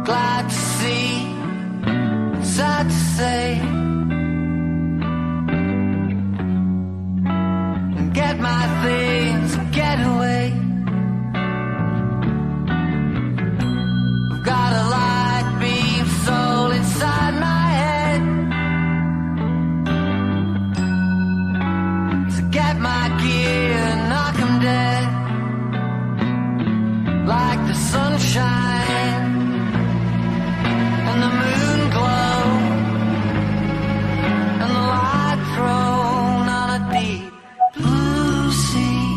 Glad to see, sad to say, and get my things, get away. I've got a light beam soul inside my head, so get my gear and knock 'em dead, like the sunshine and the moon glow, and the light thrown on a deep blue sea.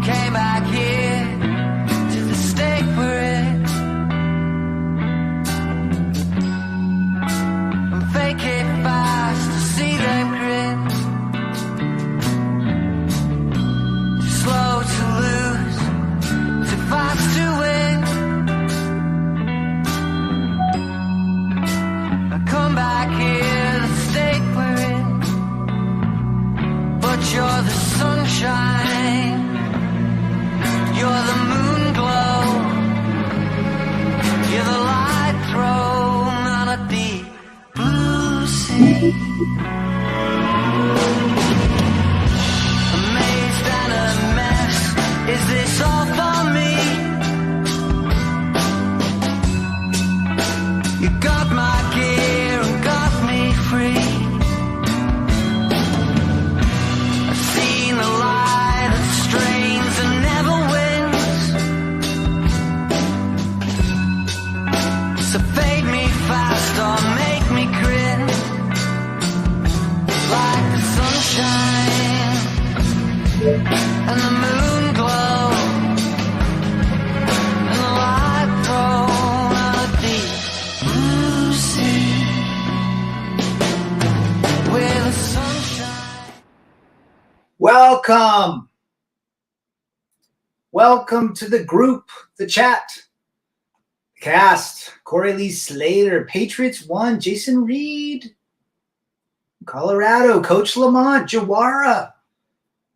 Came back here to the stake we're in, and fake it fast to see them grin. Too slow to lose, too fast to win. Come back here, the state we're in, but you're the sunshine, you're the moon glow, you're the light thrown on a deep blue sea. Amazed and a mess, is this all for me? You got my gear and got me free. I've seen the light that strains and never wins, so fade me fast or make me grin, like the sunshine and the moon glow, and the light thrown on a deep blue sea, where the sunshine. Welcome to the group, the chat, cast. Corey Lee Slater, Patriots won. Jason Reed, Colorado, Coach Lamont, Jawara.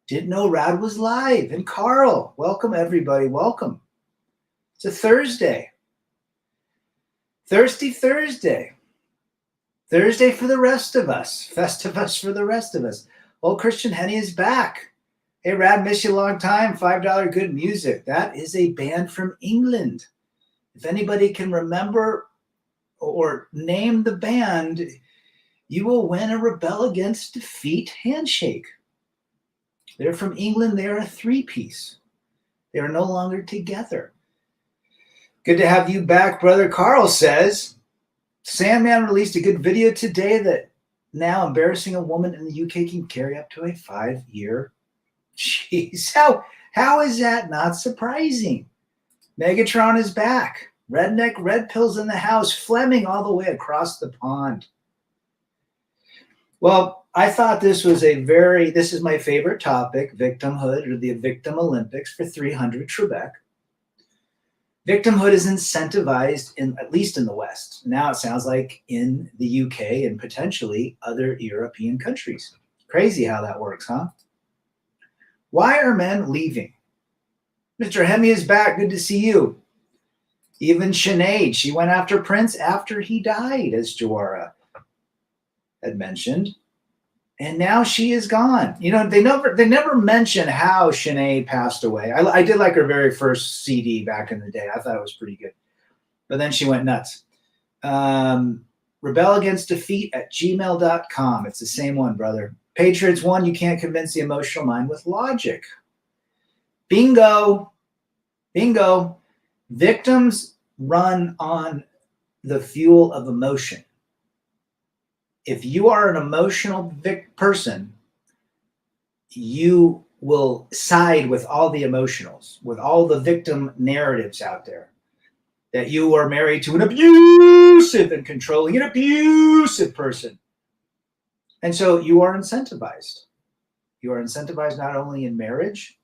Didn't know Rad was live. And Carl, welcome everybody, welcome. It's a Thursday. Thirsty Thursday. Thursday for the rest of us. Festivus for the rest of us. Old Christian Henny is back. Hey, Rad, miss you a long time. $5 good music. That is a band from England. If anybody can remember or name the band, you will win a Rebel Against Defeat handshake. They're from England. They're a three-piece. They are no longer together. Good to have you back, brother. Carl says, Sandman released a good video today that now embarrassing a woman in the UK can carry up to a 5-year. Jeez, how is that not surprising? Megatron is back. Redneck Red Pill's in the house. Fleming all the way across the pond. Well, I thought this was this is my favorite topic, victimhood, or the Victim Olympics for 300 Trebek. Victimhood is incentivized, at least in the West. Now it sounds like in the UK and potentially other European countries. Crazy how that works, huh? Why are men leaving? Mr. Hemi is back. Good to see you. Even Sinead, she went after Prince after he died, as Jawara had mentioned. And now she is gone. You know, they never mention how Sinead passed away. I did like her very first CD back in the day. I thought it was pretty good. But then she went nuts. rebelagainstdefeat@gmail.com. It's the same one, brother. Patriots won. You can't convince the emotional mind with logic. Bingo. Bingo. Victims run on the fuel of emotion. If you are an emotional person, you will side with all the emotionals, with all the victim narratives out there. That you are married to an abusive and controlling and abusive person. And so you are incentivized. You are incentivized not only in marriage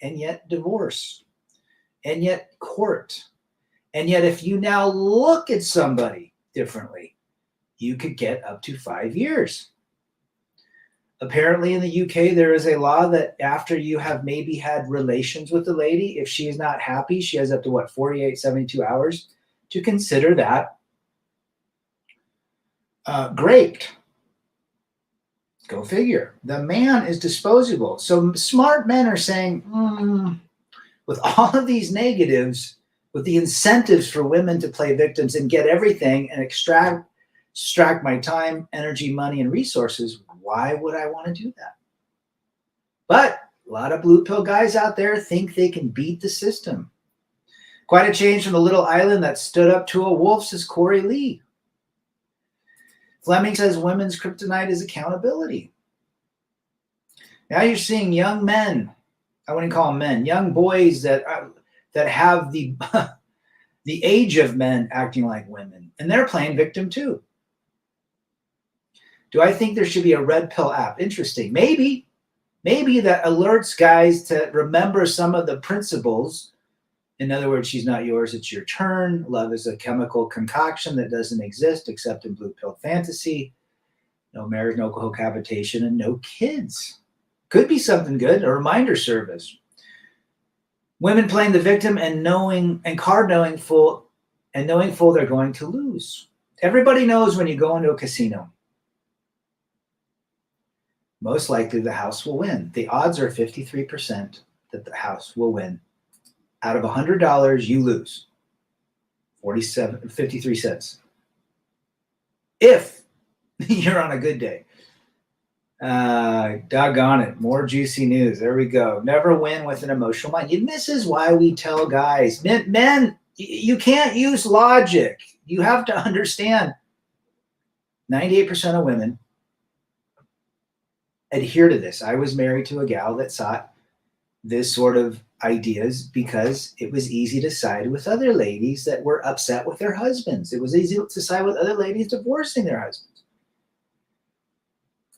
and yet divorce. and yet court. And yet if you now look at somebody differently, you could get up to 5 years. Apparently in the UK, there is a law that after you have maybe had relations with the lady, if she is not happy, she has up to 48, 72 hours to consider that raped. Go figure. The man is disposable. So smart men are saying, with all of these negatives, with the incentives for women to play victims and get everything and extract my time, energy, money, and resources, why would I want to do that? But a lot of blue pill guys out there think they can beat the system. Quite a change from the little island that stood up to a wolf, says Corey Lee. Fleming says women's kryptonite is accountability. Now you're seeing young men, I wouldn't call them men, young boys that have the the age of men acting like women, and they're playing victim too. Do I think there should be a red pill app? Interesting. Maybe that alerts guys to remember some of the principles. In other words, she's not yours, it's your turn. Love is a chemical concoction that doesn't exist except in blue pill fantasy. No marriage, no cohabitation, and no kids. Could be something good, a reminder service. Women playing the victim and knowing full they're going to lose. Everybody knows when you go into a casino, most likely the house will win. The odds are 53% that the house will win. Out of $100, you lose 53 cents. If you're on a good day. Doggone it. More juicy news. There we go. Never win with an emotional mind. And this is why we tell guys, men, you can't use logic. You have to understand 98% of women adhere to this. I was married to a gal that sought this sort of ideas because it was easy to side with other ladies that were upset with their husbands. It was easy to side with other ladies divorcing their husbands.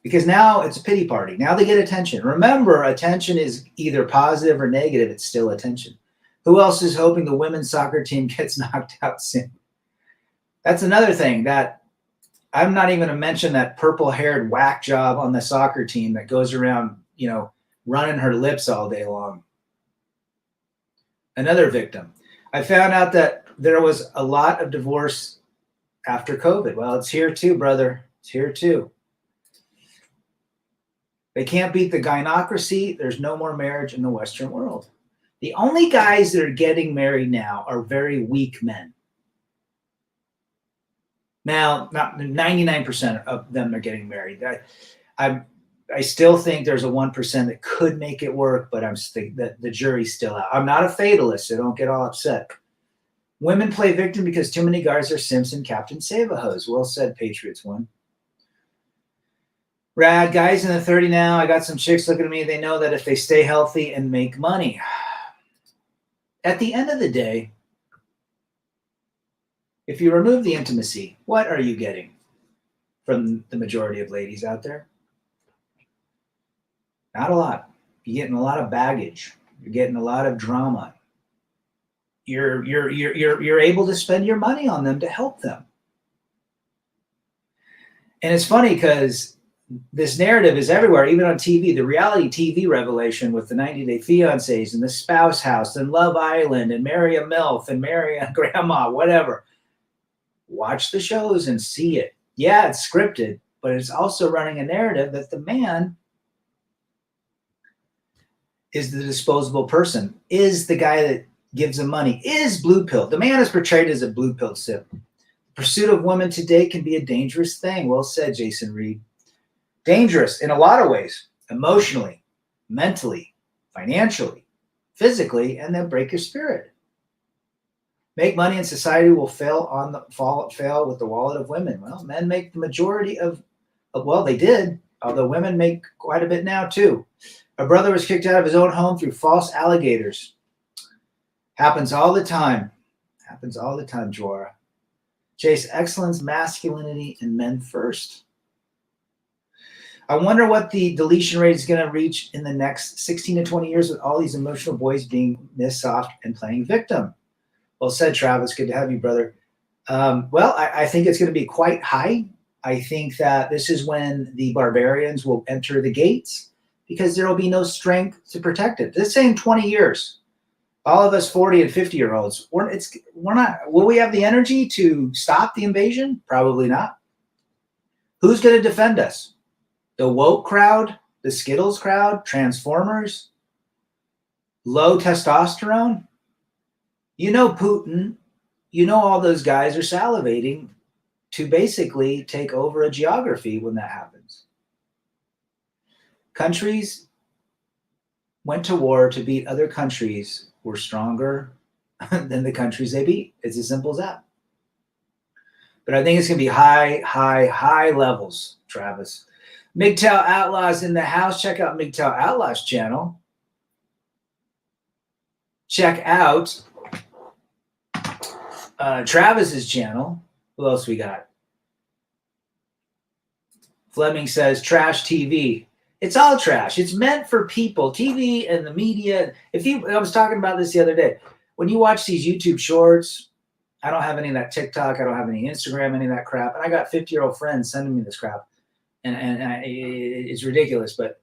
Because now it's a pity party. Now they get attention. Remember, attention is either positive or negative. It's still attention. Who else is hoping the women's soccer team gets knocked out soon? That's another thing that I'm not even going to mention that purple-haired whack job on the soccer team that goes around, running her lips all day long. Another victim. I found out that there was a lot of divorce after COVID. Well, it's here too, brother. It's here too. They can't beat the gynocracy. There's no more marriage in the Western world. The only guys that are getting married now are very weak men. Now, not 99% of them are getting married. I still think there's a 1% that could make it work, but the jury's still out. I'm not a fatalist, so don't get all upset. Women play victim because too many guys are simps and Captain Save-A-Hose. Well said, Patriots won. Rad, guys in the 30 now, I got some chicks looking at me. They know that if they stay healthy and make money. At the end of the day, if you remove the intimacy, what are you getting from the majority of ladies out there? Not a lot. You're getting a lot of baggage. You're getting a lot of drama. You're able to spend your money on them to help them. And it's funny because this narrative is everywhere, even on TV. The reality TV revelation with the 90-Day Fiancés and the Spouse House and Love Island and Marry a MILF and Marry a Grandma, whatever. Watch the shows and see it. Yeah, it's scripted, but it's also running a narrative that the man is the disposable person, is the guy that gives them money, is blue pill. The man is portrayed as a blue pill simp. The pursuit of women today can be a dangerous thing. Well said, Jason Reed. Dangerous in a lot of ways, emotionally, mentally, financially, physically, and then break your spirit. Make money and society will fail with the wallet of women. Well, men make the majority of well, they did, although women make quite a bit now too. A brother was kicked out of his own home through false alligators. Happens all the time. Happens all the time, Jora. Chase excellence, masculinity, and men first. I wonder what the deletion rate is going to reach in the next 16 to 20 years with all these emotional boys being Miss Soft and playing victim. Well said, Travis. Good to have you, brother. Well, I think it's going to be quite high. I think that this is when the barbarians will enter the gates because there will be no strength to protect it. This same 20 years, all of us 40 and 50-year-olds, we're not. Will we have the energy to stop the invasion? Probably not. Who's going to defend us? The woke crowd, the Skittles crowd, Transformers, low testosterone. You know Putin. You know all those guys are salivating to basically take over a geography when that happens. Countries went to war to beat other countries were stronger than the countries they beat. It's as simple as that. But I think it's going to be high levels, Travis. MGTOW Outlaws in the house. Check out MGTOW Outlaws channel. Check out Travis's channel. Who else we got? Fleming says trash TV. It's all trash. It's meant for people. TV and the media. I was talking about this the other day. When you watch these YouTube shorts, I don't have any of that TikTok. I don't have any Instagram, any of that crap. And I got 50-year-old friends sending me this crap. And it's ridiculous. But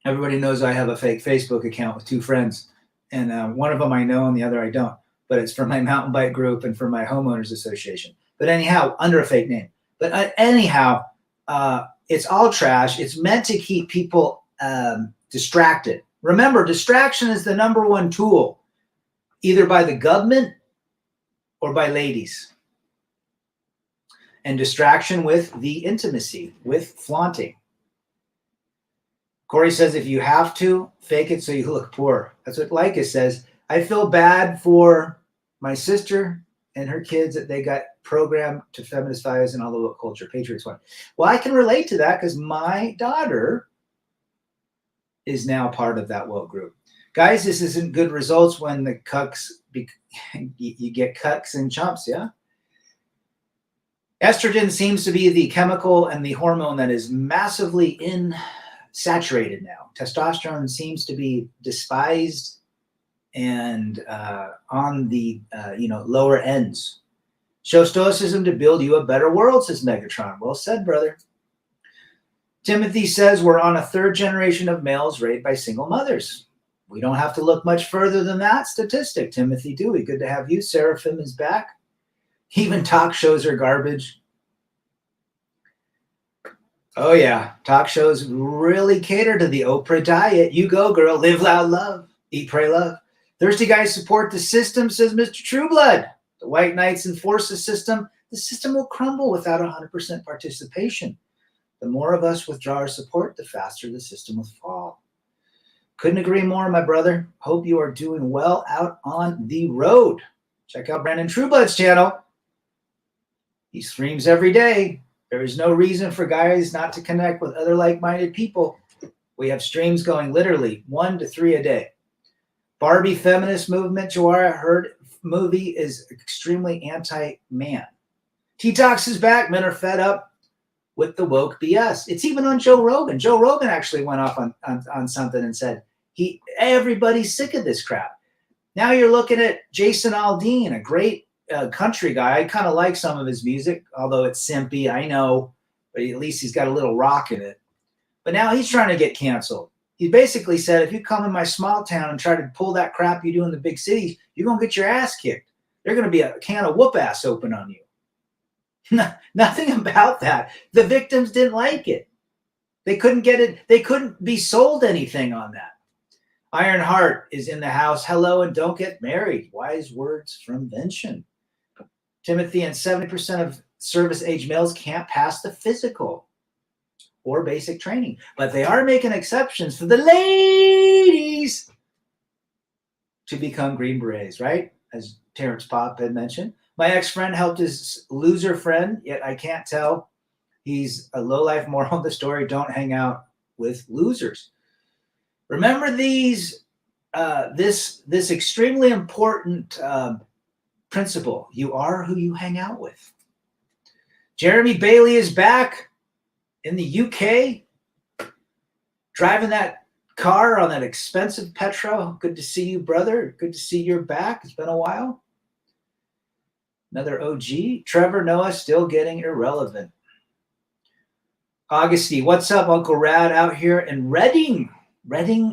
everybody knows I have a fake Facebook account with 2 friends. And one of them I know and the other I don't. But it's for my mountain bike group and for my homeowners association. But anyhow, under a fake name. But anyhow, it's all trash. It's meant to keep people distracted. Remember, distraction is the #1 tool, either by the government or by ladies. And distraction with the intimacy, with flaunting. Corey says, if you have to, fake it so you look poor. That's what Leica says. I feel bad for my sister and her kids that they got programmed to feminist values and all the woke culture. Patriots one. Well, I can relate to that because my daughter is now part of that woke group. Guys, this isn't good results when the cucks, you get cucks and chumps, yeah? Estrogen seems to be the chemical and the hormone that is massively saturated now. Testosterone seems to be despised and on the lower ends. Show stoicism to build you a better world, says Megatron. Well said, brother. Timothy says we're on a 3rd generation of males raised by single mothers. We don't have to look much further than that statistic. Timothy Dewey, good to have you. Seraphim is back. Even talk shows are garbage. Oh yeah, talk shows really cater to the Oprah diet. You go, girl. Live, loud, love. Eat, pray, love. Thirsty guys support the system, says Mr. Trueblood. The white knights enforce the system. The system will crumble without 100% participation. The more of us withdraw our support, the faster the system will fall. Couldn't agree more, my brother. Hope you are doing well out on the road. Check out Brandon Trueblood's channel. He streams every day. There is no reason for guys not to connect with other like-minded people. We have streams going literally 1 to 3 a day. Barbie feminist movement, Jawara heard movie is extremely anti-man. T-Tox is back. Men are fed up with the woke BS. It's even on Joe Rogan. Joe Rogan actually went off on something and said everybody's sick of this crap. Now you're looking at Jason Aldean, a great country guy. I kind of like some of his music, although it's simpy, I know, but at least he's got a little rock in it. But now he's trying to get canceled. He basically said, if you come in my small town and try to pull that crap you do in the big cities, you're going to get your ass kicked. There's going to be a can of whoop ass open on you. Nothing about that. The victims didn't like it. They couldn't get it. They couldn't be sold anything on that. Ironheart is in the house. Hello, and don't get married. Wise words from Vention. Timothy, and 70% of service age males can't pass the physical or basic training, but they are making exceptions for the ladies to become Green Berets, right? As Terrence Pop had mentioned. My ex-friend helped his loser friend, yet I can't tell. He's a low-life moral of the story. Don't hang out with losers. Remember these, this extremely important principle. You are who you hang out with. Jeremy Bailey is back. in the UK, driving that car on that expensive petrol. Good to see you, brother. Good to see you're back. It's been a while. Another OG. Trevor Noah still getting irrelevant. Augusty, what's up, Uncle Rad, out here in Redding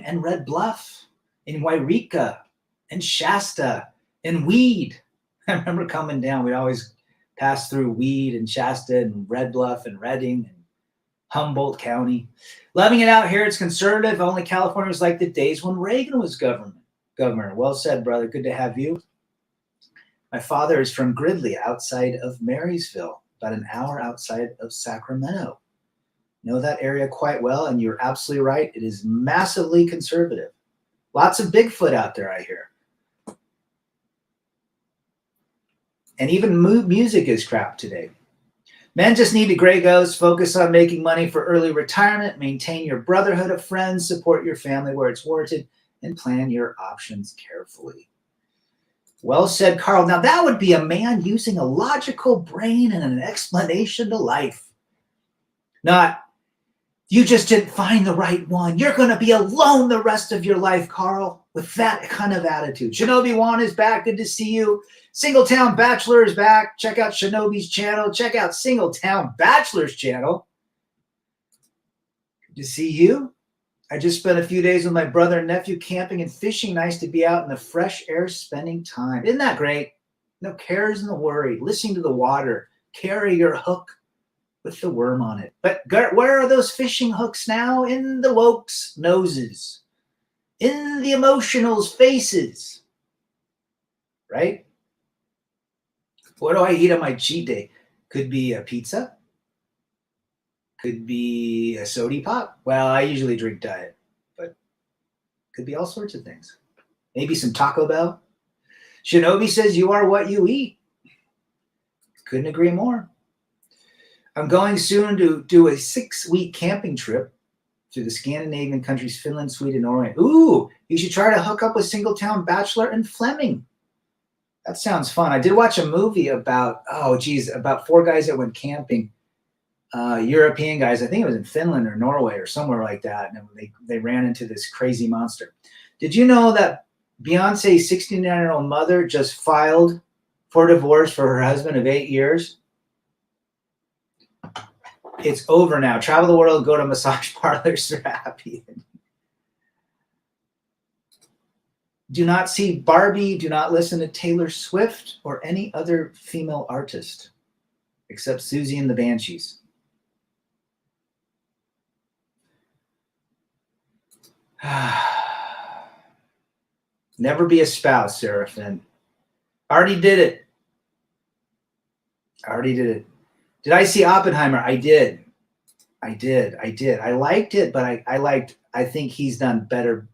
and Red Bluff, in Wairika, in Shasta, in Weed. I remember coming down. We'd always pass through Weed and Shasta and Red Bluff and Redding and Humboldt County. Loving it out here. It's conservative. Only California was like the days when Reagan was governor. Well said, brother. Good to have you. My father is from Gridley, outside of Marysville, about an hour outside of Sacramento. Know that area quite well, and you're absolutely right. It is massively conservative. Lots of Bigfoot out there, I hear. And even music is crap today. Men just need to gray ghost, focus on making money for early retirement, maintain your brotherhood of friends, support your family where it's warranted, and plan your options carefully. Well said, Carl. Now that would be a man using a logical brain and an explanation to life. Not, you just didn't find the right one. You're going to be alone the rest of your life, Carl, with that kind of attitude. Shinobi Juan is back. Good to see you. Singletown Bachelor is back. Check out Shinobi's channel. Check out Singletown Bachelor's channel. Good to see you. I just spent a few days with my brother and nephew camping and fishing. Nice to be out in the fresh air spending time. Isn't that great? No cares and no worry. Listening to the water. Carry your hook with the worm on it. But where are those fishing hooks now? In the wokes' noses. In the emotionals' faces. Right? What do I eat on my cheat day? Could be a pizza. Could be a soda pop. Well, I usually drink diet, but could be all sorts of things. Maybe some Taco Bell. Shinobi says you are what you eat. Couldn't agree more. I'm going soon to do a 6-week camping trip through the Scandinavian countries, Finland, Sweden, Norway. Ooh, you should try to hook up with Singletown Bachelor and Fleming. That sounds fun. I did watch a movie about, about 4 guys that went camping. European guys. I think it was in Finland or Norway or somewhere like that. And they ran into this crazy monster. Did you know that Beyonce's 69-year-old mother just filed for divorce for her husband of 8 years? It's over now. Travel the world, go to massage parlors. They're happy. Do not see Barbie. Do not listen to Taylor Swift or any other female artist except Susie and the Banshees. Never be a spouse, Seraphin. Already did it. Did I see Oppenheimer? I did. I liked it, but I think he's done better.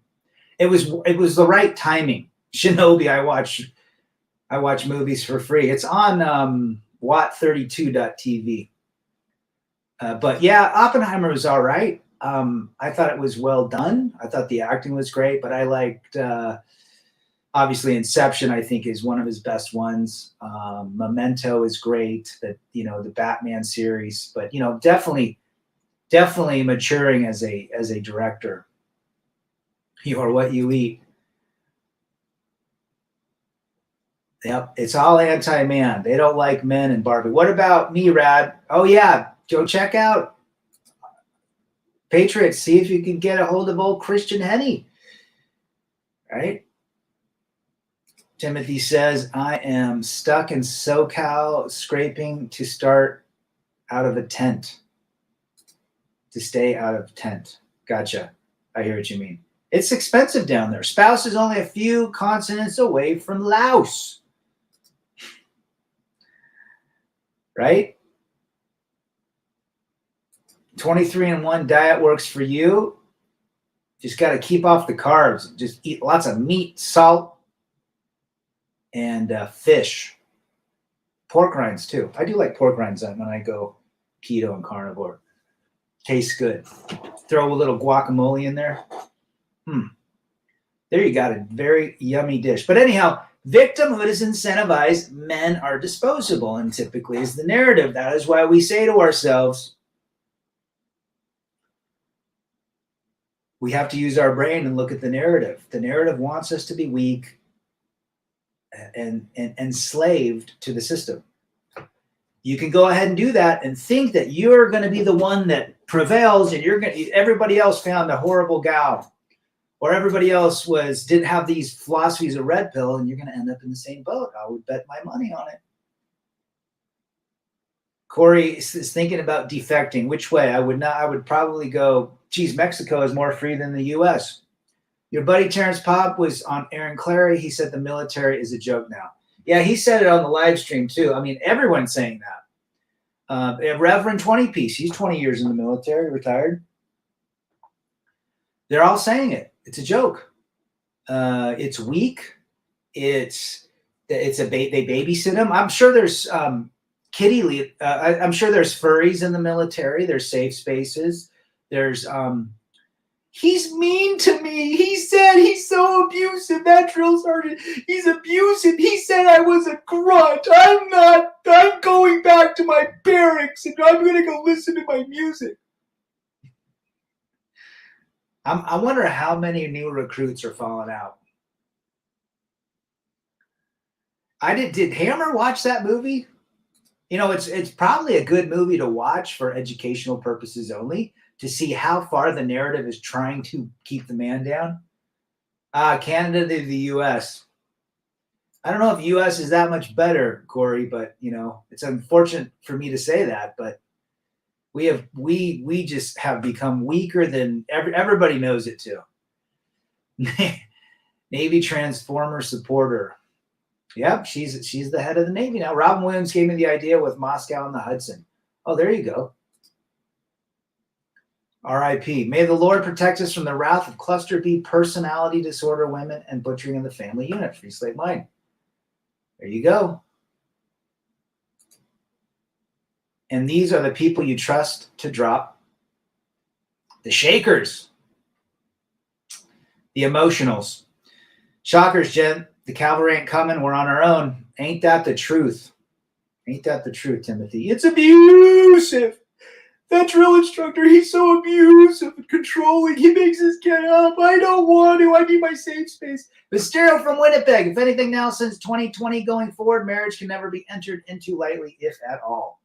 It was the right timing. Shinobi, I watch movies for free. It's on watt32.tv. But yeah, Oppenheimer was all right. I thought it was well done. I thought the acting was great, but I liked, obviously Inception, I think, is one of his best ones. Memento is great, the Batman series, but, definitely maturing as a director. You are what you eat. Yep, it's all anti-man. They don't like men and Barbie. What about me, Rad? Oh, yeah, go check out Patriots. See if you can get a hold of old Christian Henny. Right? Timothy says, I am stuck in SoCal scraping to start out of a tent. To stay out of tent. Gotcha. I hear what you mean. It's expensive down there. Spouse is only a few continents away from Laos. Right? 23-in-1 diet works for you. Just got to keep off the carbs. Just eat lots of meat, salt, and fish. Pork rinds, too. I do like pork rinds when I go keto and carnivore. Tastes good. Throw a little guacamole in there. There you got a very yummy dish. But anyhow, victimhood is incentivized. Men are disposable, and typically is the narrative. That is why we say to ourselves, We have to use our brain and look at the narrative. The narrative wants us to be weak and enslaved to the system. You can go ahead and do that and think that you're going to be the one that prevails, and everybody else found a horrible gal, or everybody else didn't have these philosophies of red pill, and you're going to end up in the same boat. I would bet my money on it. Corey is thinking about defecting. Which way? I would probably go, geez, Mexico is more free than the U.S. Your buddy Terrence Popp was on Aaron Clary. He said the military is a joke now. Yeah, he said it on the live stream too. I mean, everyone's saying that. Reverend 20 Piece, he's 20 years in the military, retired. They're all saying it. It's a joke. It's weak. They babysit him. I'm sure there's I'm sure there's furries in the military. There's safe spaces. There's he's mean to me. He said he's so abusive. That drill sergeant, he's abusive. He said I was a grunt. I'm going back to my barracks and I'm going to go listen to my music. I wonder how many new recruits are falling out. Did Hammer watch that movie? You know, it's probably a good movie to watch for educational purposes only, to see how far the narrative is trying to keep the man down. Canada to the U.S. I don't know if the U.S. is that much better, Corey, but, you know, it's unfortunate for me to say that, but we just have become weaker than everybody knows it too. Navy Transformer supporter. Yep, she's the head of the Navy now. Robin Williams gave me the idea with Moscow and the Hudson. Oh, there you go. R.I.P. May the Lord protect us from the wrath of cluster B personality disorder women and butchering of the family unit. Free Slate Mind. There you go. And these are the people you trust to drop. The shakers. The emotionals. Shockers, Jen. The cavalry ain't coming. We're on our own. Ain't that the truth? Ain't that the truth, Timothy? It's abusive. That drill instructor, he's so abusive and controlling. He makes us get up. I don't want to. I need my safe space. Mysterio from Winnipeg. If anything now, since 2020 going forward, marriage can never be entered into lightly, if at all.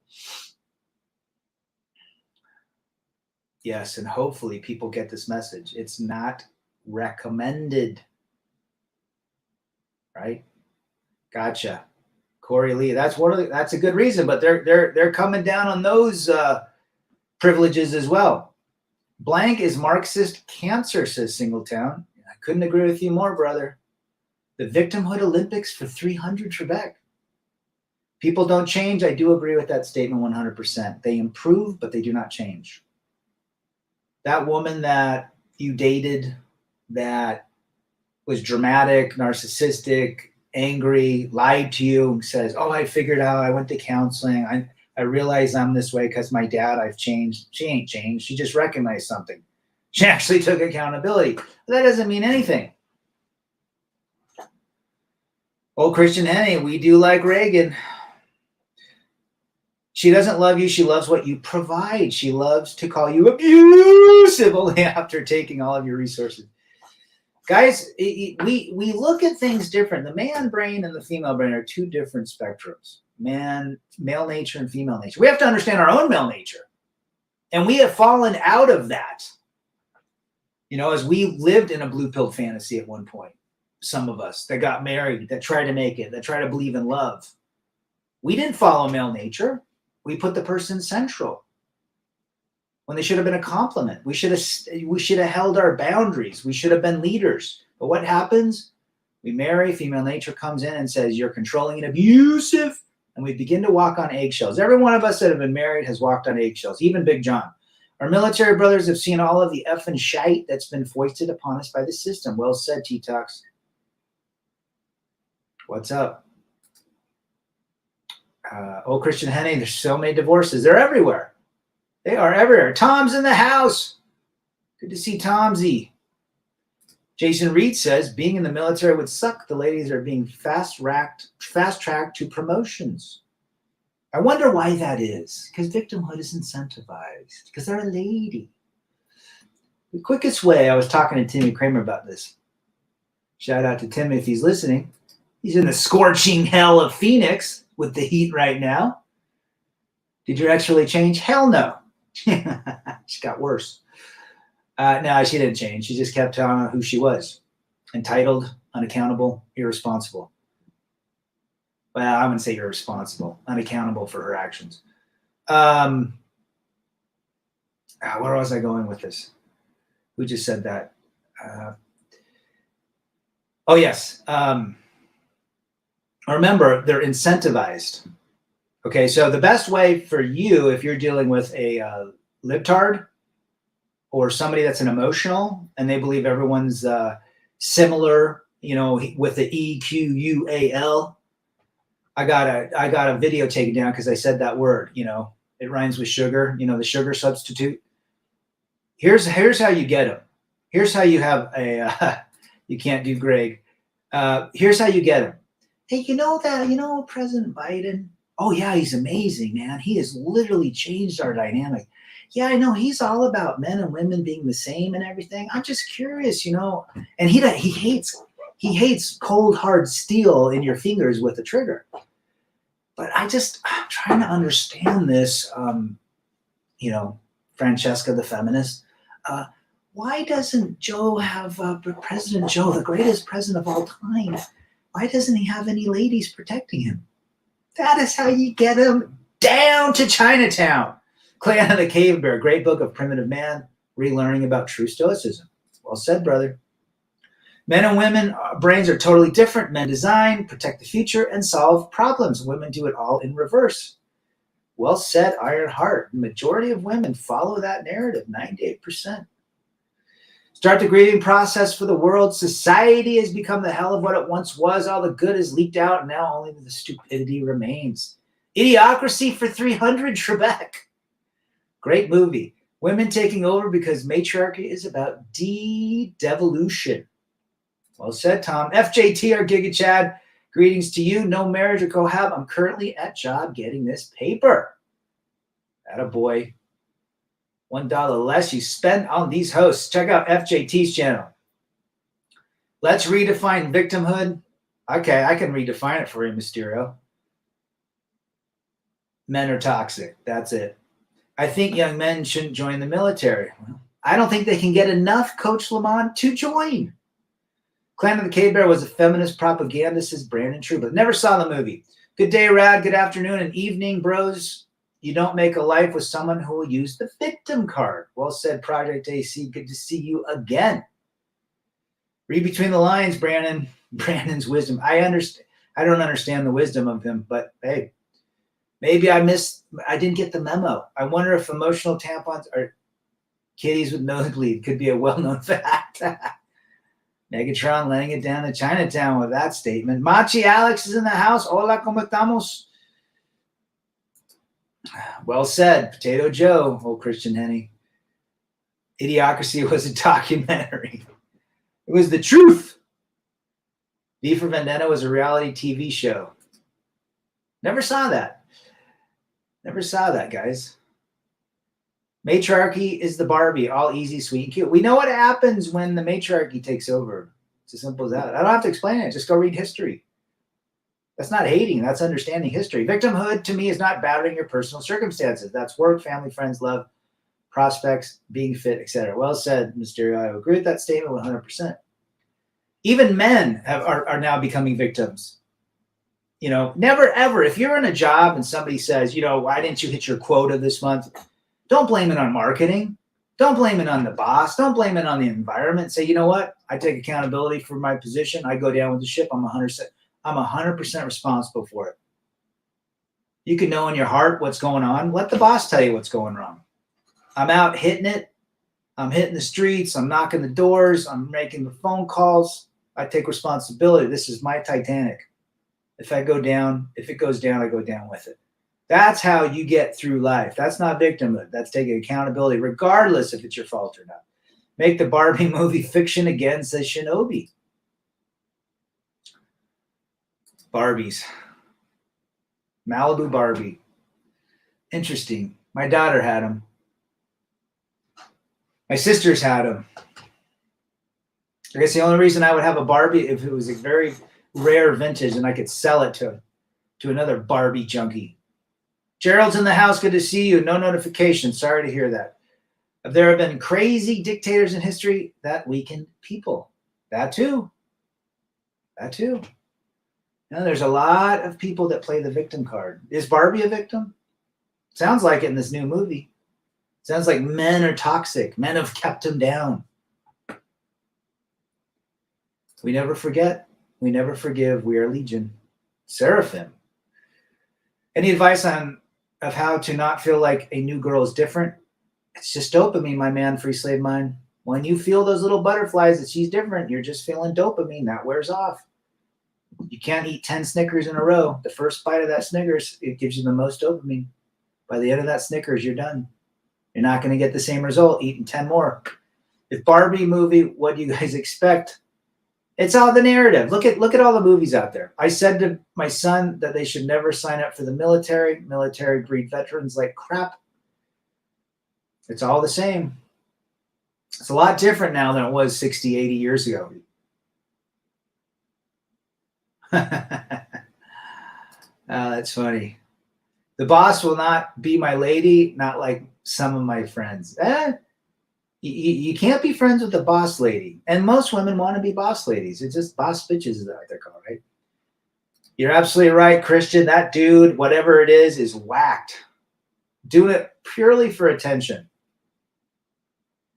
Yes, and hopefully people get this message. It's not recommended. Right? Gotcha. Corey Lee. That's a good reason, but they're coming down on those privileges as well. Blank is Marxist cancer, says Singletown. I couldn't agree with you more, brother. The Victimhood Olympics for 300 Trebek. People don't change. I do agree with that statement 100%. They improve, but they do not change. That woman that you dated that was dramatic, narcissistic, angry, lied to you, says, oh, I figured out, I went to counseling. I realized I'm this way because my dad, I've changed. She ain't changed. She just recognized something. She actually took accountability. But that doesn't mean anything. Old Christian Henny, we do like Reagan. She doesn't love you. She loves what you provide. She loves to call you abusive only after taking all of your resources. Guys, we look at things different. The man brain and the female brain are two different spectrums. Male nature and female nature. We have to understand our own male nature. And we have fallen out of that. You know, as we lived in a blue-pilled fantasy at one point. Some of us that got married, that tried to make it, that tried to believe in love. We didn't follow male nature. We put the person central. When they should have been a complement. We should have held our boundaries. We should have been leaders. But what happens? We marry, female nature comes in and says, you're controlling and abusive. And we begin to walk on eggshells. Every one of us that have been married has walked on eggshells, even Big John. Our military brothers have seen all of the effing shite that's been foisted upon us by the system. Well said, T-Tox. What's up? Old Christian Henning, there's so many divorces. They're everywhere. They are everywhere. Tom's in the house. Good to see Tomsy. Jason Reed says, being in the military would suck. The ladies are being fast-tracked to promotions. I wonder why that is. Because victimhood is incentivized. Because they're a lady. The quickest way, I was talking to Timmy Kramer about this. Shout out to Tim if he's listening. He's in the scorching hell of Phoenix with the heat right now. Did your ex really change? Hell no. She got worse. No, she didn't change. She just kept telling her who she was. Entitled, unaccountable, irresponsible. Well, I wouldn't say irresponsible. Unaccountable for her actions. Where was I going with this? Who just said that? Oh, yes. Remember, they're incentivized. Okay, so the best way for you, if you're dealing with a libtard or somebody that's an emotional and they believe everyone's similar, with the EQUAL. I got a video taken down because I said that word. It rhymes with sugar. The sugar substitute. Here's how you get them. Here's how you have a. You can't do Greg. Here's how you get them. Hey, President Biden. Oh yeah, he's amazing, man. He has literally changed our dynamic. Yeah, I know he's all about men and women being the same and everything. I'm just curious, And he hates cold hard steel in your fingers with a trigger. But I'm trying to understand this. Francesca, the feminist. Why doesn't Joe have President Joe, the greatest president of all time? Why doesn't he have any ladies protecting him? That is how you get him down to Chinatown. Clan of the Cave Bear, great book of primitive man, relearning about true stoicism. Well said, brother. Men and women, brains are totally different. Men design, protect the future, and solve problems. Women do it all in reverse. Well said, Ironheart. The majority of women follow that narrative, 98%. Start the grieving process for the world. Society has become the hell of what it once was. All the good is leaked out, and now only the stupidity remains. Idiocracy for 300, Trebek. Great movie. Women taking over because matriarchy is about de-devolution. Well said, Tom. FJT, our Giga Chad. Greetings to you. No marriage or cohab. I'm currently at job getting this paper. Attaboy. $1 less you spend on these hosts. Check out FJT's channel. Let's redefine victimhood. Okay, I can redefine it for you, Mysterio. Men are toxic. That's it. I think young men shouldn't join the military. Well, I don't think they can get enough, Coach Lamont, to join. Clan of the Cave Bear was a feminist propagandist, says Brandon True, but never saw the movie. Good day, Rad. Good afternoon and evening, bros. You don't make a life with someone who will use the victim card. Well said, Project AC. Good to see you again. Read between the lines, Brandon. Brandon's wisdom. I don't understand the wisdom of him, but hey, maybe I didn't get the memo. I wonder if emotional tampons are kitties with nosebleed. Could be a well-known fact. Megatron laying it down to Chinatown with that statement. Machi Alex is in the house. Hola, ¿cómo estamos? Well said, Potato Joe, old Christian Henny. Idiocracy was a documentary. It was the truth. V for Vendetta was a reality TV show. Never saw that. Never saw that, guys. Matriarchy is the Barbie, all easy, sweet, and cute. We know what happens when the matriarchy takes over. It's as simple as that. I don't have to explain it. Just go read history. That's not hating. That's understanding history. Victimhood, to me, is not battering your personal circumstances. That's work, family, friends, love, prospects, being fit, etc. Well said, Mysterio. I agree with that statement 100%. Even men are now becoming victims. Never, ever. If you're in a job and somebody says, why didn't you hit your quota this month? Don't blame it on marketing. Don't blame it on the boss. Don't blame it on the environment. Say, you know what? I take accountability for my position. I go down with the ship. I'm 100% responsible for it. You can know in your heart what's going on. Let the boss tell you what's going wrong. I'm out hitting it. I'm hitting the streets. I'm knocking the doors. I'm making the phone calls. I take responsibility. This is my Titanic. If it goes down, I go down with it. That's how you get through life. That's not victimhood. That's taking accountability, regardless if it's your fault or not. Make the Barbie movie fiction again, says Shinobi. Barbies. Malibu Barbie. Interesting. My daughter had them. My sisters had them. I guess the only reason I would have a Barbie if it was a very rare vintage and I could sell it to another Barbie junkie. Gerald's in the house. Good to see you. No notification. Sorry to hear that. There have been crazy dictators in history that weakened people. That too. There's a lot of people that play the victim card. Is Barbie a victim? Sounds like it in this new movie. Sounds like men are toxic. Men have kept him down. We never forget. We never forgive. We are legion. Seraphim. Any advice of how to not feel like a new girl is different? It's just dopamine, my man, free slave mind. When you feel those little butterflies that she's different, you're just feeling dopamine. That wears off. You can't eat 10 Snickers in a row. The first bite of that Snickers, it gives you the most dopamine. By the end of that Snickers, you're done. You're not going to get the same result eating 10 more. If Barbie movie, what do you guys expect? It's all the narrative. Look at all the movies out there. I said to my son that they should never sign up for the military. Military breed veterans like crap. It's all the same. It's a lot different now than it was 60, 80 years ago. That's funny. The boss will not be my lady, not like some of my friends. You can't be friends with the boss lady. And most women want to be boss ladies. It's just boss bitches is what they're called, right? You're absolutely right, Christian. That dude, whatever it is whacked. Doing it purely for attention.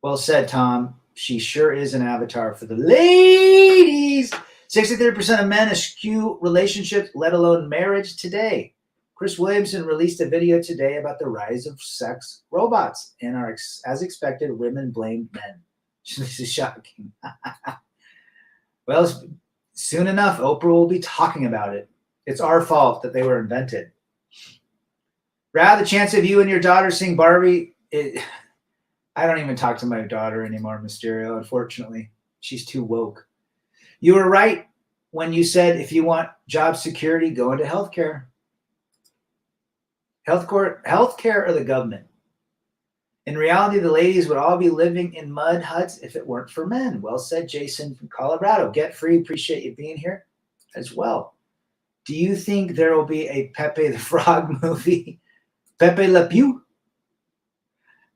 Well said, Tom. She sure is an avatar for the ladies. 63% of men eschew relationships, let alone marriage today. Chris Williamson released a video today about the rise of sex robots and are, as expected, women blamed men. This is shocking. Well, soon enough, Oprah will be talking about it. It's our fault that they were invented. Brad, the chance of you and your daughter seeing Barbie, I don't even talk to my daughter anymore, Mysterio, unfortunately. She's too woke. You were right when you said if you want job security, go into healthcare. Healthcare or the government. In reality, the ladies would all be living in mud huts if it weren't for men. Well said, Jason from Colorado. Get free. Appreciate you being here as well. Do you think there will be a Pepe the Frog movie? Pepe Le Pew?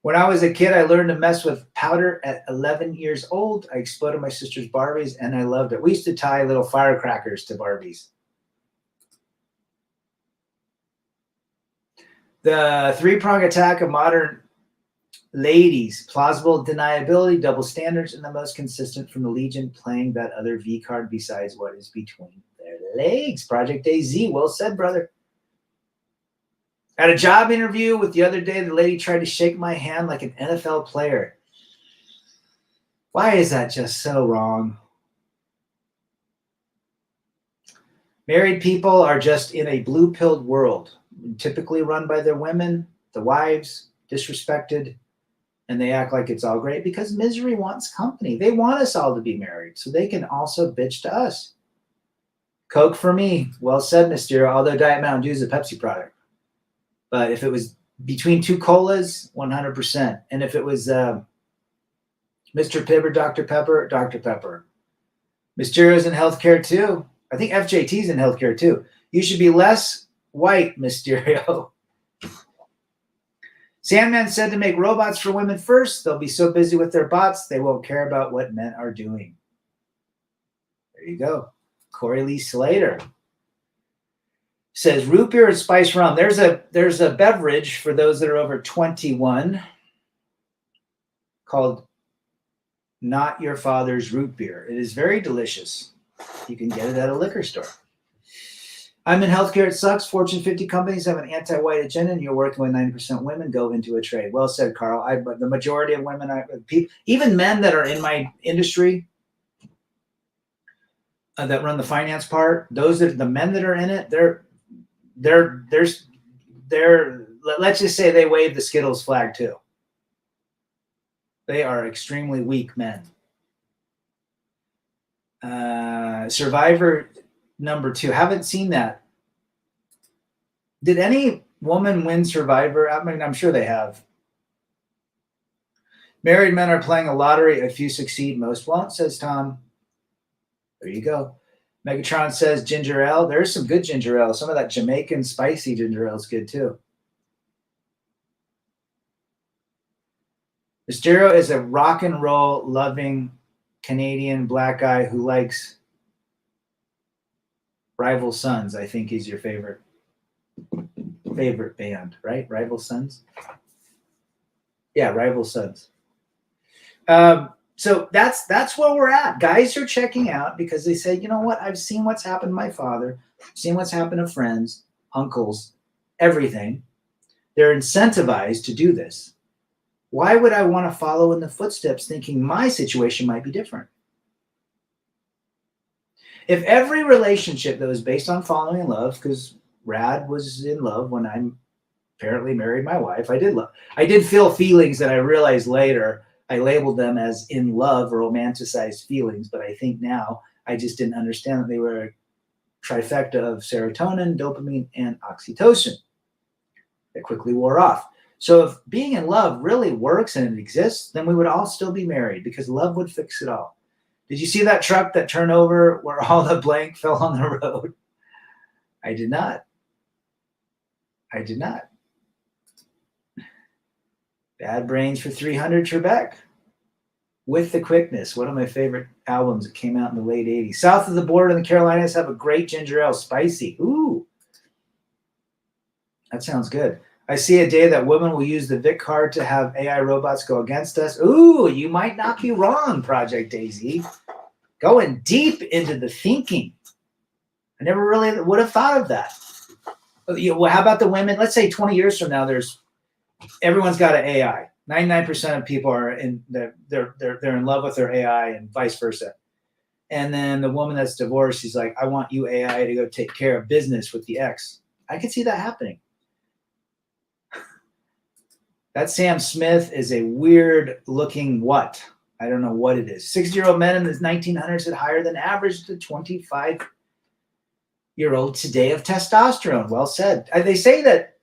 When I was a kid, I learned to mess with powder at 11 years old. I exploded my sister's Barbies, and I loved it. We used to tie little firecrackers to Barbies. The three-prong attack of modern ladies. Plausible deniability, double standards, and the most consistent from the Legion playing that other V card besides what is between their legs. Project AZ, well said, brother. At a job interview with the other day, the lady tried to shake my hand like an NFL player. Why is that just so wrong? Married people are just in a blue-pilled world, typically run by their women, the wives, disrespected, and they act like it's all great because misery wants company. They want us all to be married so they can also bitch to us. Coke for me. Well said, Mysterio, although Diet Mountain Dew is a Pepsi product. But if it was between two colas, 100%. And if it was Mr. Pibb, Dr. Pepper, Dr. Pepper. Mysterio's in healthcare too. I think FJT's in healthcare too. You should be less white, Mysterio. Sandman said to make robots for women first. They'll be so busy with their bots, they won't care about what men are doing. There you go. Corey Lee Slater says root beer and spice rum. There's a beverage for those that are over 21 called Not Your Father's Root Beer. It is very delicious. You can get it at a liquor store. I'm in healthcare. It sucks. Fortune 50 companies have an anti-white agenda, and you're working with 90% women. Go into a trade. Well said, Carl. But the majority of women, even men that are in my industry that run the finance part, the men that are in it, they're let's just say they wave the Skittles flag too. They are extremely weak men. Survivor number 2. Haven't seen that. Did any woman win Survivor? I mean, I'm sure they have. Married men are playing a lottery. A few succeed, most won't, says Tom. There you go. Megatron says ginger ale. There's some good ginger ale. Some of that Jamaican spicy ginger ale is good too. Mysterio is a rock and roll loving Canadian black guy who likes Rival Sons. I think he's your favorite band, right? Rival Sons. Yeah, Rival Sons. So that's where we're at. Guys are checking out because they say, you know what? I've seen what's happened to my father, seen what's happened to friends, uncles, everything. They're incentivized to do this. Why would I want to follow in the footsteps thinking my situation might be different? If every relationship that was based on falling in love, because Rad was in love when I apparently married my wife, I did feel feelings that I realized later I labeled them as in love or romanticized feelings, but I think now I just didn't understand that they were a trifecta of serotonin, dopamine, and oxytocin that quickly wore off. So if being in love really works and it exists, then we would all still be married because love would fix it all. Did you see that truck that turned over where all the blank fell on the road? I did not. Bad Brains for 300, Trebek. With the Quickness, one of my favorite albums that came out in the late 80s. South of the border in the Carolinas have a great ginger ale, spicy. Ooh, that sounds good. I see a day that women will use the VIC card to have AI robots go against us. Ooh, you might not be wrong, Project Daisy. Going deep into the thinking. I never really would have thought of that. Well, how about the women? Let's say 20 years from now, everyone's got an AI. 99% of people are they're in love with their AI and vice versa. And then the woman that's divorced, she's like, I want you AI to go take care of business with the ex. I could see that happening. That Sam Smith is a weird looking what? I don't know what it is. 60-year-old men in the 1900s had higher than average to 25-year-old today of testosterone. Well said. They say that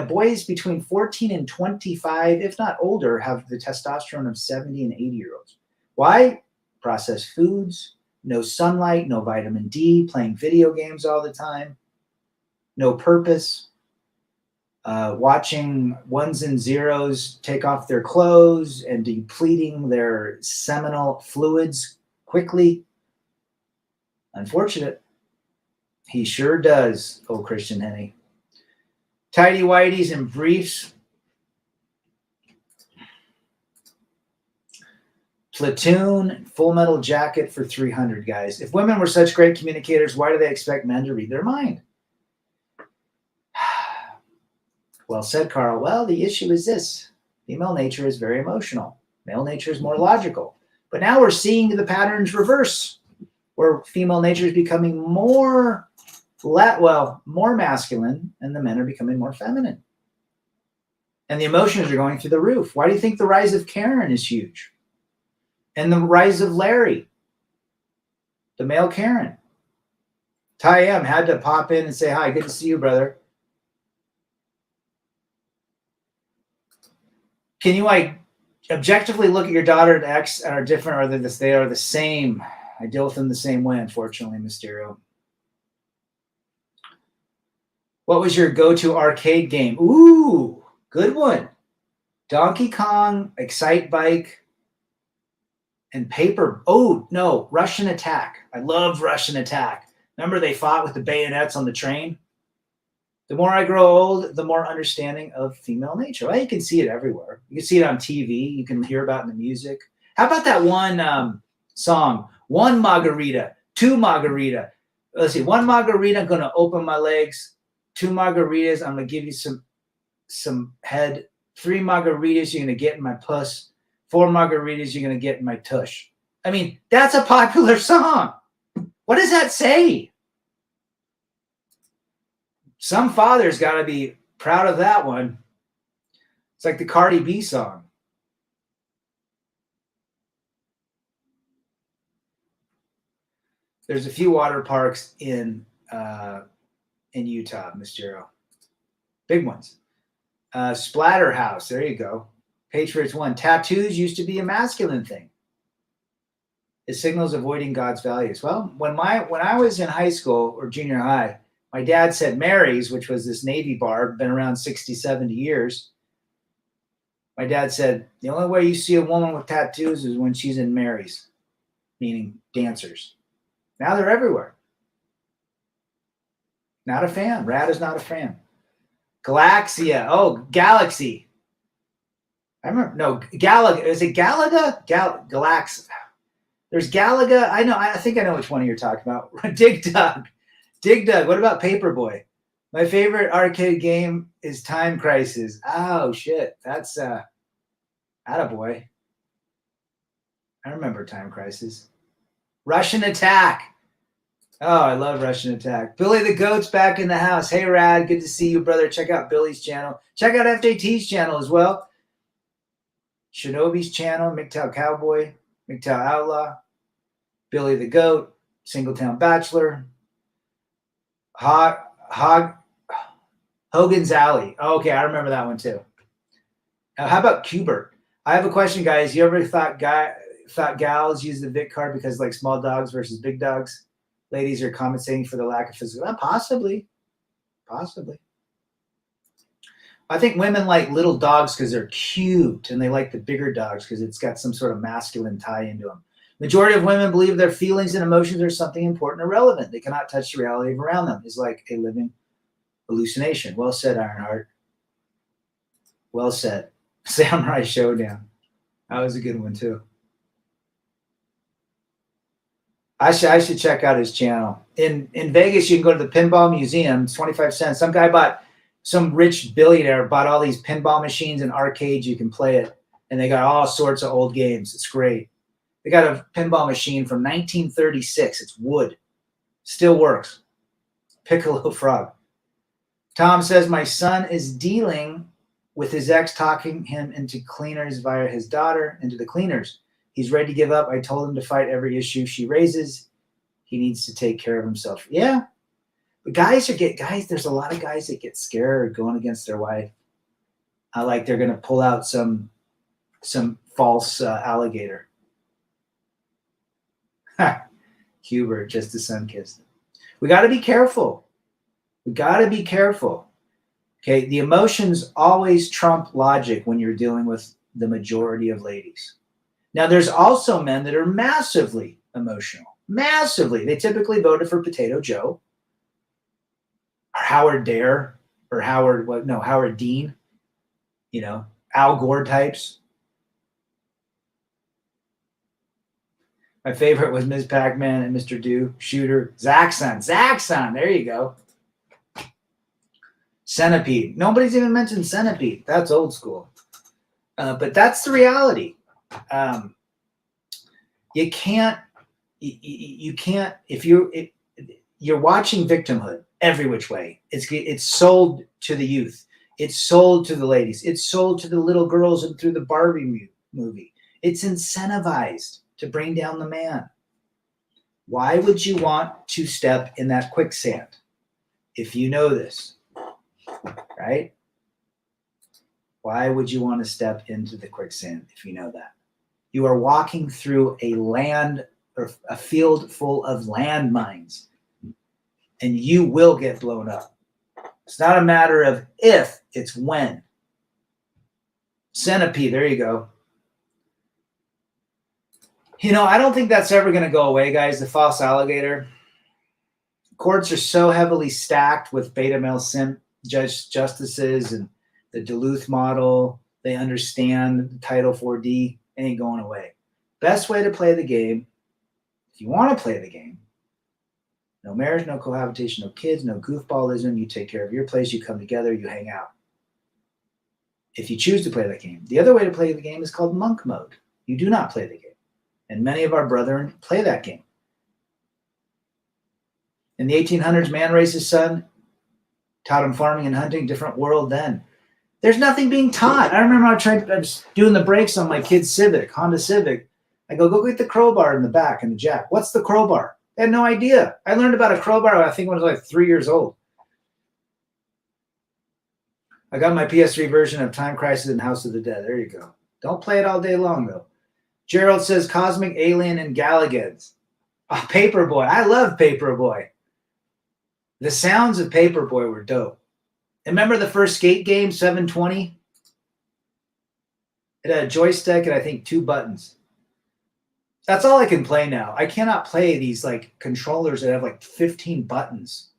boys between 14 and 25, if not older, have the testosterone of 70 and 80-year-olds. Why? Processed foods, no sunlight, no vitamin D, playing video games all the time, no purpose. Watching ones and zeros take off their clothes and depleting their seminal fluids quickly. Unfortunate. He sure does, old Christian Henny. Tidy whities and briefs. Platoon, Full Metal Jacket for 300, guys. If women were such great communicators, why do they expect men to read their mind? Well said, Carl. Well, the issue is this. Female nature is very emotional. Male nature is more logical. But now we're seeing the patterns reverse, where female nature is becoming more masculine, and the men are becoming more feminine. And the emotions are going through the roof. Why do you think the rise of Karen is huge? And the rise of Larry, the male Karen. Ty M had to pop in and say, hi, good to see you, brother. Can you objectively look at your daughter and ex and are different, or they are the same? I deal with them the same way, unfortunately, Mysterio. What was your go-to arcade game? Ooh, good one. Donkey Kong, Excite Bike, and Paper. Oh, no, Russian Attack. I loved Russian Attack. Remember they fought with the bayonets on the train? The more I grow old, the more understanding of female nature. Well, you can see it everywhere. You can see it on TV. You can hear about it in the music. How about that one song? One margarita, two margarita. Let's see. One margarita, I'm going to open my legs. Two margaritas, I'm going to give you some head. Three margaritas, you're going to get in my puss. Four margaritas, you're going to get in my tush. I mean, that's a popular song. What does that say? Some father's got to be proud of that one. It's like the Cardi B song. There's a few water parks in Utah, Mysterio. Big ones. Splatterhouse. There you go. Patriots 1. Tattoos used to be a masculine thing. It signals avoiding God's values. Well, when I was in high school or junior high, my dad said Mary's, which was this Navy bar, been around 60, 70 years. My dad said, the only way you see a woman with tattoos is when she's in Mary's, meaning dancers. Now they're everywhere. Not a fan. Rad is not a fan. Galaxia. Oh, Galaxy. I remember. No, Galaga. Is it Galaga? Galax. There's Galaga. I know. I think I know which one you're talking about. Dig Dug. Dig Dug. What about Paperboy? My favorite arcade game is Time Crisis. Oh, shit. That's attaboy. I remember Time Crisis. Russian Attack. Oh, I love Russian Attack. Billy the Goat's back in the house. Hey, Rad. Good to see you, brother. Check out Billy's channel. Check out FJT's channel as well. Shinobi's channel, MGTOW Cowboy, MGTOW Outlaw, Billy the Goat, Singletown Bachelor, Hogan's Alley. Oh, okay, I remember that one too. Now, how about Cubert? I have a question, guys. You ever thought gals use the VIC card because like small dogs versus big dogs? Ladies are compensating for the lack of physical. Possibly. I think women like little dogs because they're cute, and they like the bigger dogs because it's got some sort of masculine tie into them. Majority of women believe their feelings and emotions are something important or relevant. They cannot touch the reality around them. It's like a living hallucination. Well said, Ironheart. Well said. Samurai Showdown. That was a good one too. I should check out his channel. In Vegas, you can go to the Pinball Museum. It's 25 cents. Some rich billionaire bought all these pinball machines and arcades. You can play it. And they got all sorts of old games. It's great. They got a pinball machine from 1936. It's wood. Still works. Piccolo Frog. Tom says, my son is dealing with his ex talking him into cleaners via his daughter, into the cleaners. He's ready to give up. I told him to fight every issue she raises. He needs to take care of himself. Yeah. But guys, there's a lot of guys that get scared going against their wife. Like they're going to pull out some false alligator. Hubert, just a sun kissed. We got to be careful. Okay, the emotions always trump logic when you're dealing with the majority of ladies. Now, there's also men that are massively emotional. Massively. They typically voted for Potato Joe or Howard Dare or Howard Dean, Al Gore types. My favorite was Ms. Pac-Man and Mr. Do, Shooter, Zaxxon. There you go. Centipede. Nobody's even mentioned Centipede. That's old school. But that's the reality. You can't if you're watching Victimhood every which way. It's sold to the youth. It's sold to the ladies. It's sold to the little girls and through the Barbie movie. It's incentivized to bring down the man. Why would you want to step in that quicksand if you know this, right? Why would you want to step into the quicksand if you know that? You are walking through a land or a field full of landmines, and you will get blown up. It's not a matter of if, it's when. Centipede, there you go. I don't think that's ever going to go away, guys, the false alligator. Courts are so heavily stacked with beta male justices and the Duluth model. They understand the Title 4D. It ain't going away. Best way to play the game, if you want to play the game, no marriage, no cohabitation, no kids, no goofballism. You take care of your place. You come together. You hang out. If you choose to play that game. The other way to play the game is called monk mode. You do not play the game. And many of our brethren play that game. In the 1800s, man raised his son, taught him farming and hunting, different world then. There's nothing being taught. I remember I was doing the brakes on my kid's Civic, Honda Civic. I go get the crowbar in the back and the jack. What's the crowbar? I had no idea. I learned about a crowbar, I think, when I was like 3 years old. I got my PS3 version of Time Crisis and House of the Dead. There you go. Don't play it all day long, though. Gerald says Cosmic Alien and Galagans. Oh, Paperboy. I love Paperboy. The sounds of Paperboy were dope. Remember the first skate game, 720? It had a joystick and I think 2 buttons. That's all I can play now. I cannot play these like controllers that have like 15 buttons.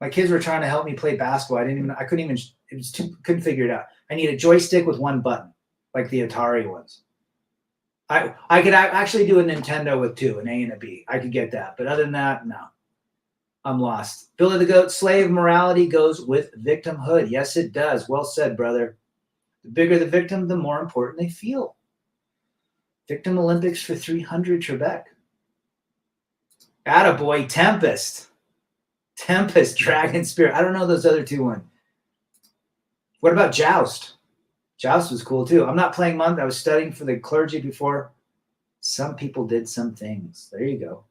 My kids were trying to help me play basketball. Couldn't figure it out. I need a joystick with 1 button, like the Atari ones. I could actually do a Nintendo with 2, an A and a B. I could get that. But other than that, no. I'm lost. Billy the Goat, slave morality goes with victimhood. Yes, it does. Well said, brother. The bigger the victim, the more important they feel. Victim Olympics for 300, Trebek. Attaboy, Tempest. Tempest, Dragon Spirit. I don't know those other 2 ones. What about Joust? Joust was cool too. I'm not playing Monk. I was studying for the clergy before. Some people did some things. There you go.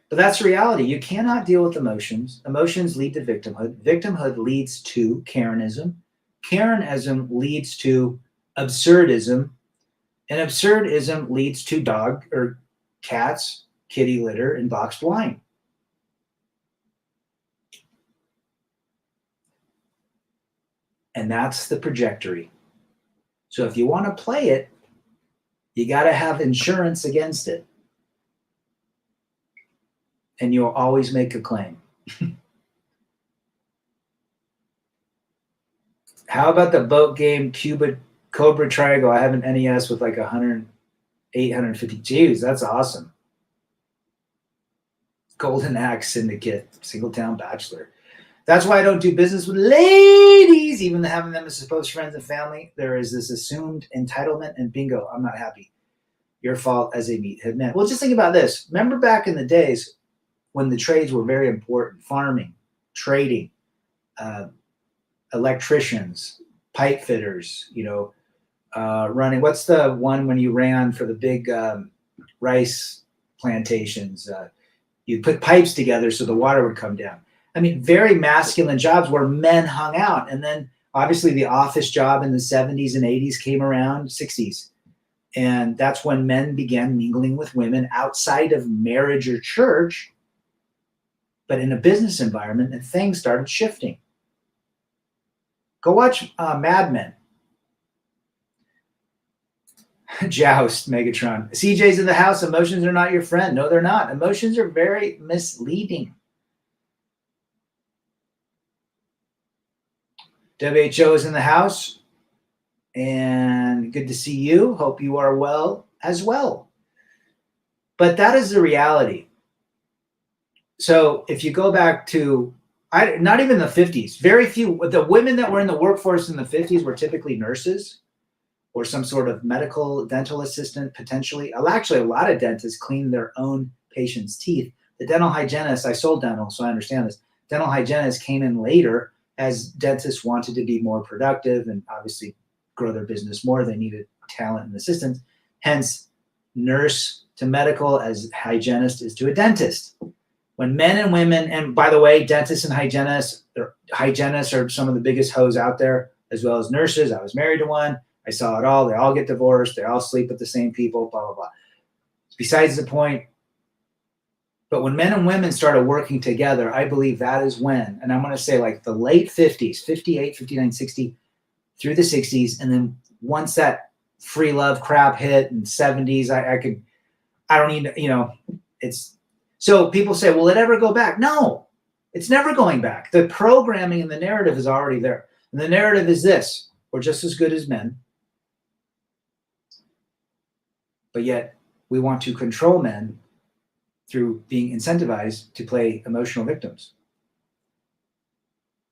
But that's reality. You cannot deal with emotions. Emotions lead to victimhood. Victimhood leads to Karenism. Karenism leads to absurdism. And absurdism leads to dog or cats, kitty litter, and boxed wine. And that's the trajectory. So if you want to play it, you got to have insurance against it. And you'll always make a claim. How about the boat game Cobra Triangle? I have an NES with like 850 G's. That's awesome. Golden Axe Syndicate, Singletown Bachelor. That's why I don't do business with ladies, even having them as supposed friends and family. There is this assumed entitlement, and bingo, I'm not happy. Your fault as a meathead man. Well, just think about this. Remember back in the days when the trades were very important: farming, trading, electricians, pipe fitters, running. What's the one when you ran for the big rice plantations? You put pipes together so the water would come down. I mean, very masculine jobs where men hung out. And then obviously the office job in the 70s and 80s came around, 60s. And that's when men began mingling with women outside of marriage or church, but in a business environment, and things started shifting. Go watch Mad Men. Joust, Megatron. CJ's in the house. Emotions are not your friend. No, they're not. Emotions are very misleading. WHO is in the house. And good to see you. Hope you are well as well. But that is the reality. So if you go back to, not even the 50s, very few, the women that were in the workforce in the 50s were typically nurses or some sort of medical dental assistant, potentially. Actually, a lot of dentists clean their own patients' teeth. The dental hygienists, I sold dental, so I understand this. Dental hygienists came in later as dentists wanted to be more productive and obviously grow their business more. They needed talent and assistance. Hence, nurse to medical as hygienist is to a dentist. When men and women, and by the way, dentists and hygienists are some of the biggest hoes out there, as well as nurses. I was married to one. I saw it all. They all get divorced. They all sleep with the same people, blah, blah, blah. Besides the point. But when men and women started working together, I believe that is when, and I'm going to say like the late 50s, 58, 59, 60, through the 60s. And then once that free love crap hit in 70s, I don't need to, it's, so people say, will it ever go back? No, it's never going back. The programming and the narrative is already there. And the narrative is this: we're just as good as men. But yet we want to control men through being incentivized to play emotional victims.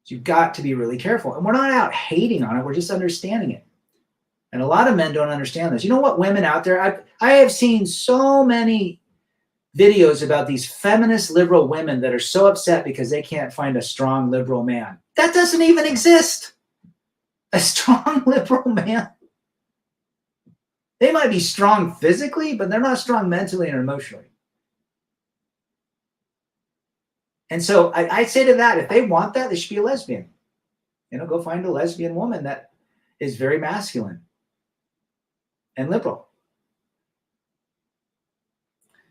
So you've got to be really careful. And we're not out hating on it. We're just understanding it. And a lot of men don't understand this. You know what, women out there, I have seen so many videos about these feminist liberal women that are so upset because they can't find a strong liberal man. That doesn't even exist. A strong liberal man. They might be strong physically, but they're not strong mentally or emotionally. And so I say to that, if they want that, they should be a lesbian. Go find a lesbian woman that is very masculine. and liberal.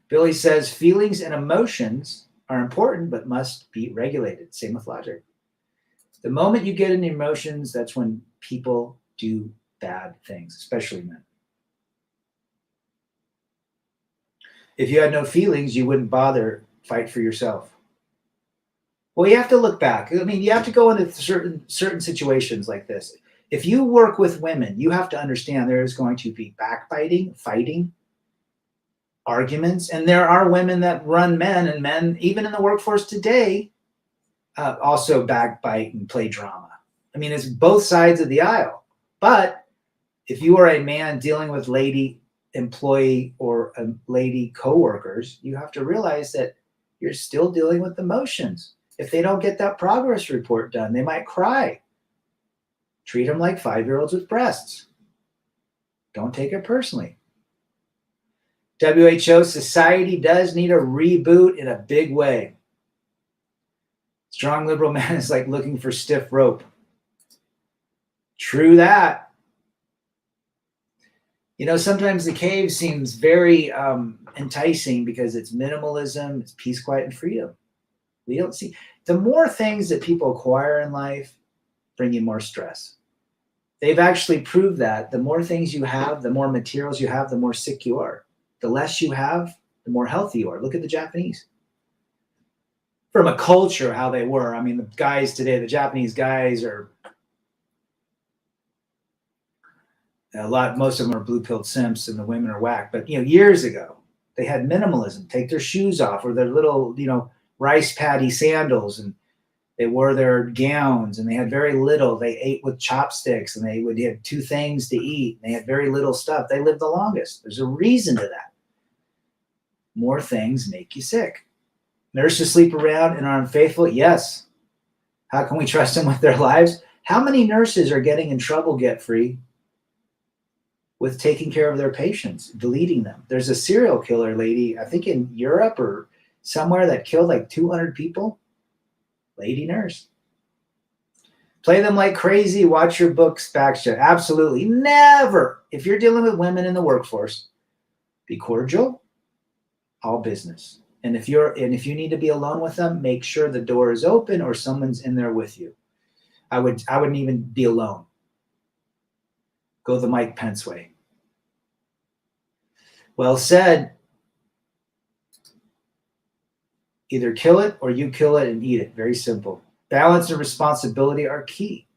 Billy says feelings and emotions are important but must be regulated. Same with logic. The moment you get into emotions, that's when people do bad things, especially men. If you had no feelings, you wouldn't bother fight for yourself. Well, you have to look back. I mean, you have to go into certain situations like this. If you work with women, you have to understand there is going to be backbiting, fighting, arguments, and there are women that run men, and men, even in the workforce today, also backbite and play drama. I mean, it's both sides of the aisle. But if you are a man dealing with lady employee or lady coworkers, you have to realize that you're still dealing with emotions. If they don't get that progress report done, they might cry. Treat them like 5-year-olds with breasts. Don't take it personally. WHO, society does need a reboot in a big way. Strong liberal man is like looking for stiff rope. True that. You know, sometimes the cave seems very enticing because it's minimalism, it's peace, quiet, and freedom. We don't see the more things that people acquire in life bring you more stress. They've actually proved that the more things you have, the more materials you have, the more sick you are. The less you have, the more healthy you are. Look at the Japanese. From a culture, how they were. I mean, the guys today, the Japanese guys are most of them are blue-pilled simps and the women are whack. But, years ago, they had minimalism. Take their shoes off or their little, rice paddy sandals, and they wore their gowns, and they had very little. They ate with chopsticks, and they would have 2 things to eat. And they had very little stuff. They lived the longest. There's a reason to that. More things make you sick. Nurses sleep around and are unfaithful? Yes. How can we trust them with their lives? How many nurses are getting in trouble get-free with taking care of their patients, deleting them? There's a serial killer lady, I think in Europe or somewhere, that killed like 200 people. Lady nurse. Play them like crazy. Watch your books backshot. Absolutely. Never. If you're dealing with women in the workforce, be cordial, all business. And if you need to be alone with them, make sure the door is open or someone's in there with you. I wouldn't even be alone. Go the Mike Pence way. Well said. Either kill it or you kill it and eat it. Very simple. Balance and responsibility are key.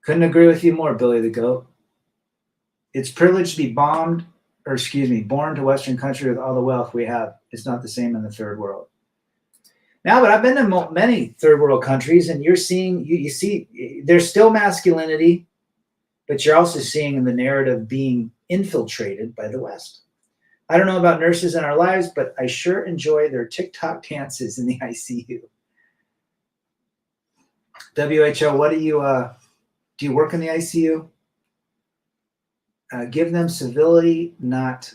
Couldn't agree with you more, Billy the Goat. It's privileged to be born to Western country with all the wealth we have. It's not the same in the third world. Now, but I've been in many third world countries, and you see there's still masculinity, but you're also seeing in the narrative being infiltrated by the West. I don't know about nurses in our lives, but I sure enjoy their TikTok dances in the ICU. WHO, what do you work in the ICU? Give them civility, not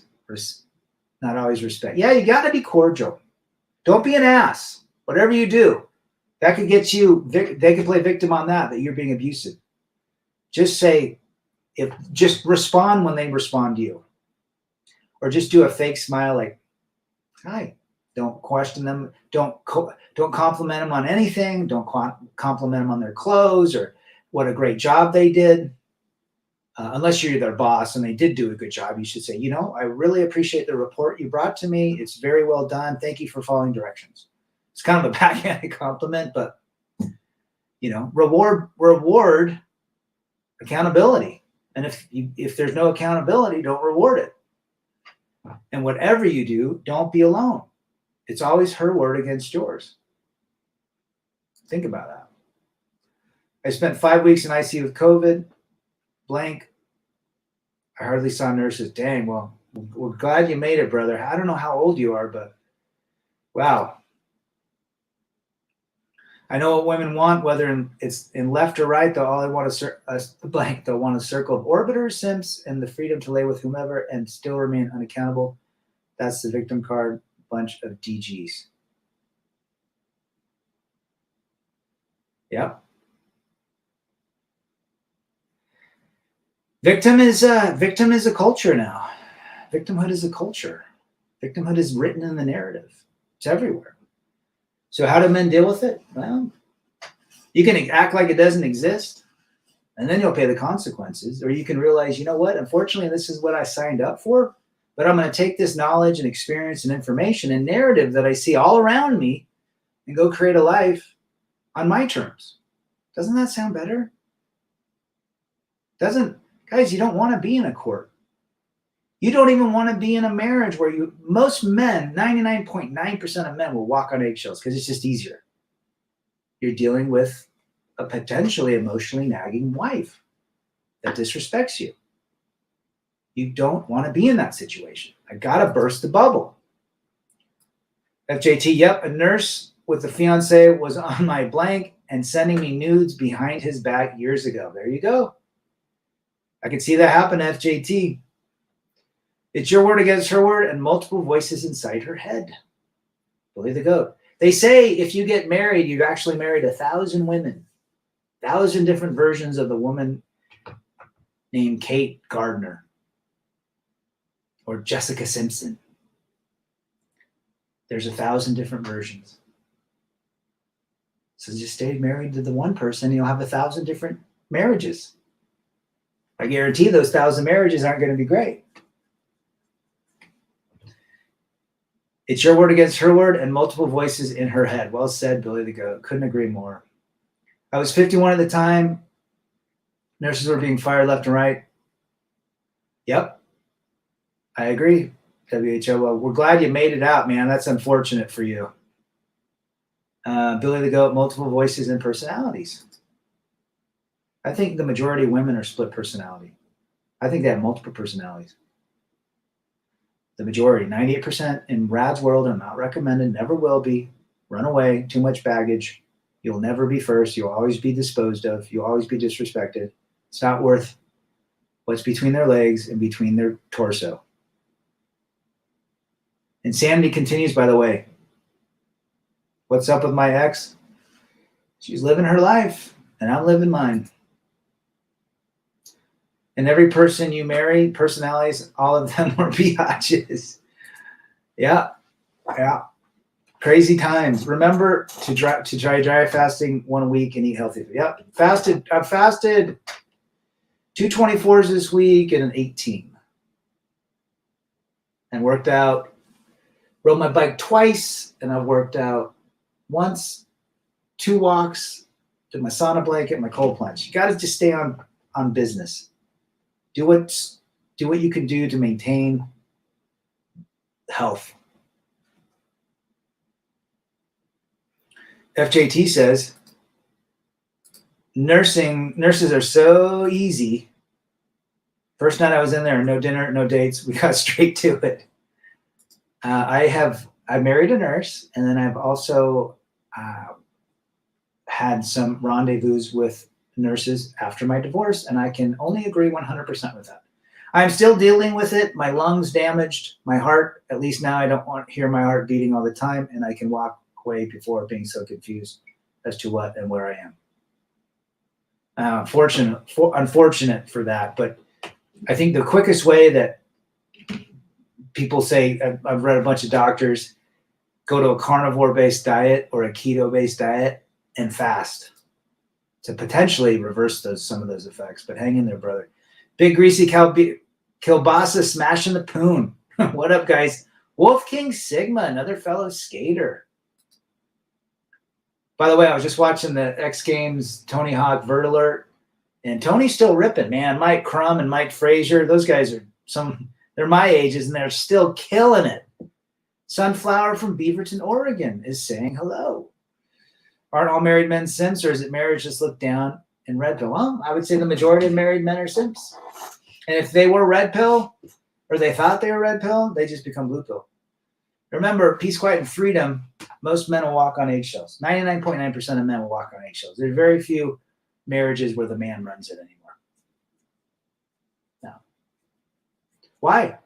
always respect. Yeah, you got to be cordial. Don't be an ass. Whatever you do, that could get you. They could play victim on that you're being abusive. Just just respond when they respond to you. Or just do a fake smile like, hi. Don't question them. Don't compliment them on anything. Don't compliment them on their clothes or what a great job they did. Unless you're their boss and they did do a good job, you should say, I really appreciate the report you brought to me. It's very well done. Thank you for following directions. It's kind of a backhanded compliment, but, reward accountability. And if there's no accountability, don't reward it. And whatever you do, don't be alone. It's always her word against yours. Think about that. I spent 5 weeks in ICU with COVID. Blank. I hardly saw nurses. Dang, well, we're glad you made it, brother. I don't know how old you are, but wow. I know what women want, whether it's in left or right. They'll all want blank. They'll want a circle of orbiters, simps, and the freedom to lay with whomever and still remain unaccountable. That's the victim card. Bunch of DGs. Yep. Victim is a culture now. Victimhood is a culture. Victimhood is written in the narrative. It's everywhere. So how do men deal with it? Well, you can act like it doesn't exist, and then you'll pay the consequences. Or you can realize, you know what? Unfortunately, this is what I signed up for, but I'm going to take this knowledge and experience and information and narrative that I see all around me and go create a life on my terms. Doesn't that sound better? Guys, you don't want to be in a court. You don't even want to be in a marriage where most men, 99.9% of men will walk on eggshells because it's just easier. You're dealing with a potentially emotionally nagging wife that disrespects you. You don't want to be in that situation. I got to burst the bubble. FJT, yep, a nurse with a fiance was on my blank and sending me nudes behind his back years ago. There you go. I can see that happen, FJT. It's your word against her word and multiple voices inside her head. Believe the goat. They say if you get married, you've actually married 1,000 women, 1,000 different versions of the woman named Kate Gardner or Jessica Simpson. There's 1,000 different versions. So just stay married to the one person, and you'll have 1,000 different marriages. I guarantee those 1,000 marriages aren't going to be great. It's your word against her word and multiple voices in her head. Well said, Billy the Goat. Couldn't agree more. I was 51 at the time. Nurses were being fired left and right. Yep. I agree, WHO. Well, we're glad you made it out, man. That's unfortunate for you. Billy the Goat, multiple voices and personalities. I think the majority of women are split personality. I think they have multiple personalities. The majority, 98% in Rad's world, are not recommended, never will be. Run away, too much baggage. You'll never be first. You'll always be disposed of. You'll always be disrespected. It's not worth what's between their legs and between their torso. Insanity continues, by the way. What's up with my ex? She's living her life, and I'm living mine. And every person you marry, personalities, all of them are biatches. Yeah. Crazy times. Remember to try dry fasting 1 week and eat healthy. Yep. I've fasted 2 24s this week and an 18. And worked out. Rode my bike twice, and I've worked out once, 2 walks, did my sauna blanket, my cold plunge. You got to just stay on business. Do what you can do to maintain health. FJT says, nurses are so easy. First night I was in there, no dinner, no dates. We got straight to it. I married a nurse, and then I've also had some rendezvous with nurses after my divorce, and I can only agree 100% with that. I'm still dealing with it. My lungs damaged, my heart, at least now I don't want to hear my heart beating all the time, and I can walk away before being so confused as to what and where I am. Unfortunate for that, but I think the quickest way that people say, I've read a bunch of doctors, go to a carnivore-based diet or a keto-based diet and fast to potentially reverse some of those effects. But hang in there, brother. Big Greasy Kilbasa smashing the poon. What up, guys? Wolf King Sigma, another fellow skater. By the way, I was just watching the X Games Tony Hawk Vert Alert, and Tony's still ripping, man. Mike Crum and Mike Frazier, those guys are they're my ages, and they're still killing it. Sunflower from Beaverton, Oregon is saying hello. Aren't all married men simps, or is it marriage just looked down in red pill? Well, I would say the majority of married men are simps. And if they were red pill, or they thought they were red pill, they just become blue pill. Remember, peace, quiet, and freedom, most men will walk on eggshells. 99.9% of men will walk on eggshells. There's very few marriages where the man runs it anymore. No. Why?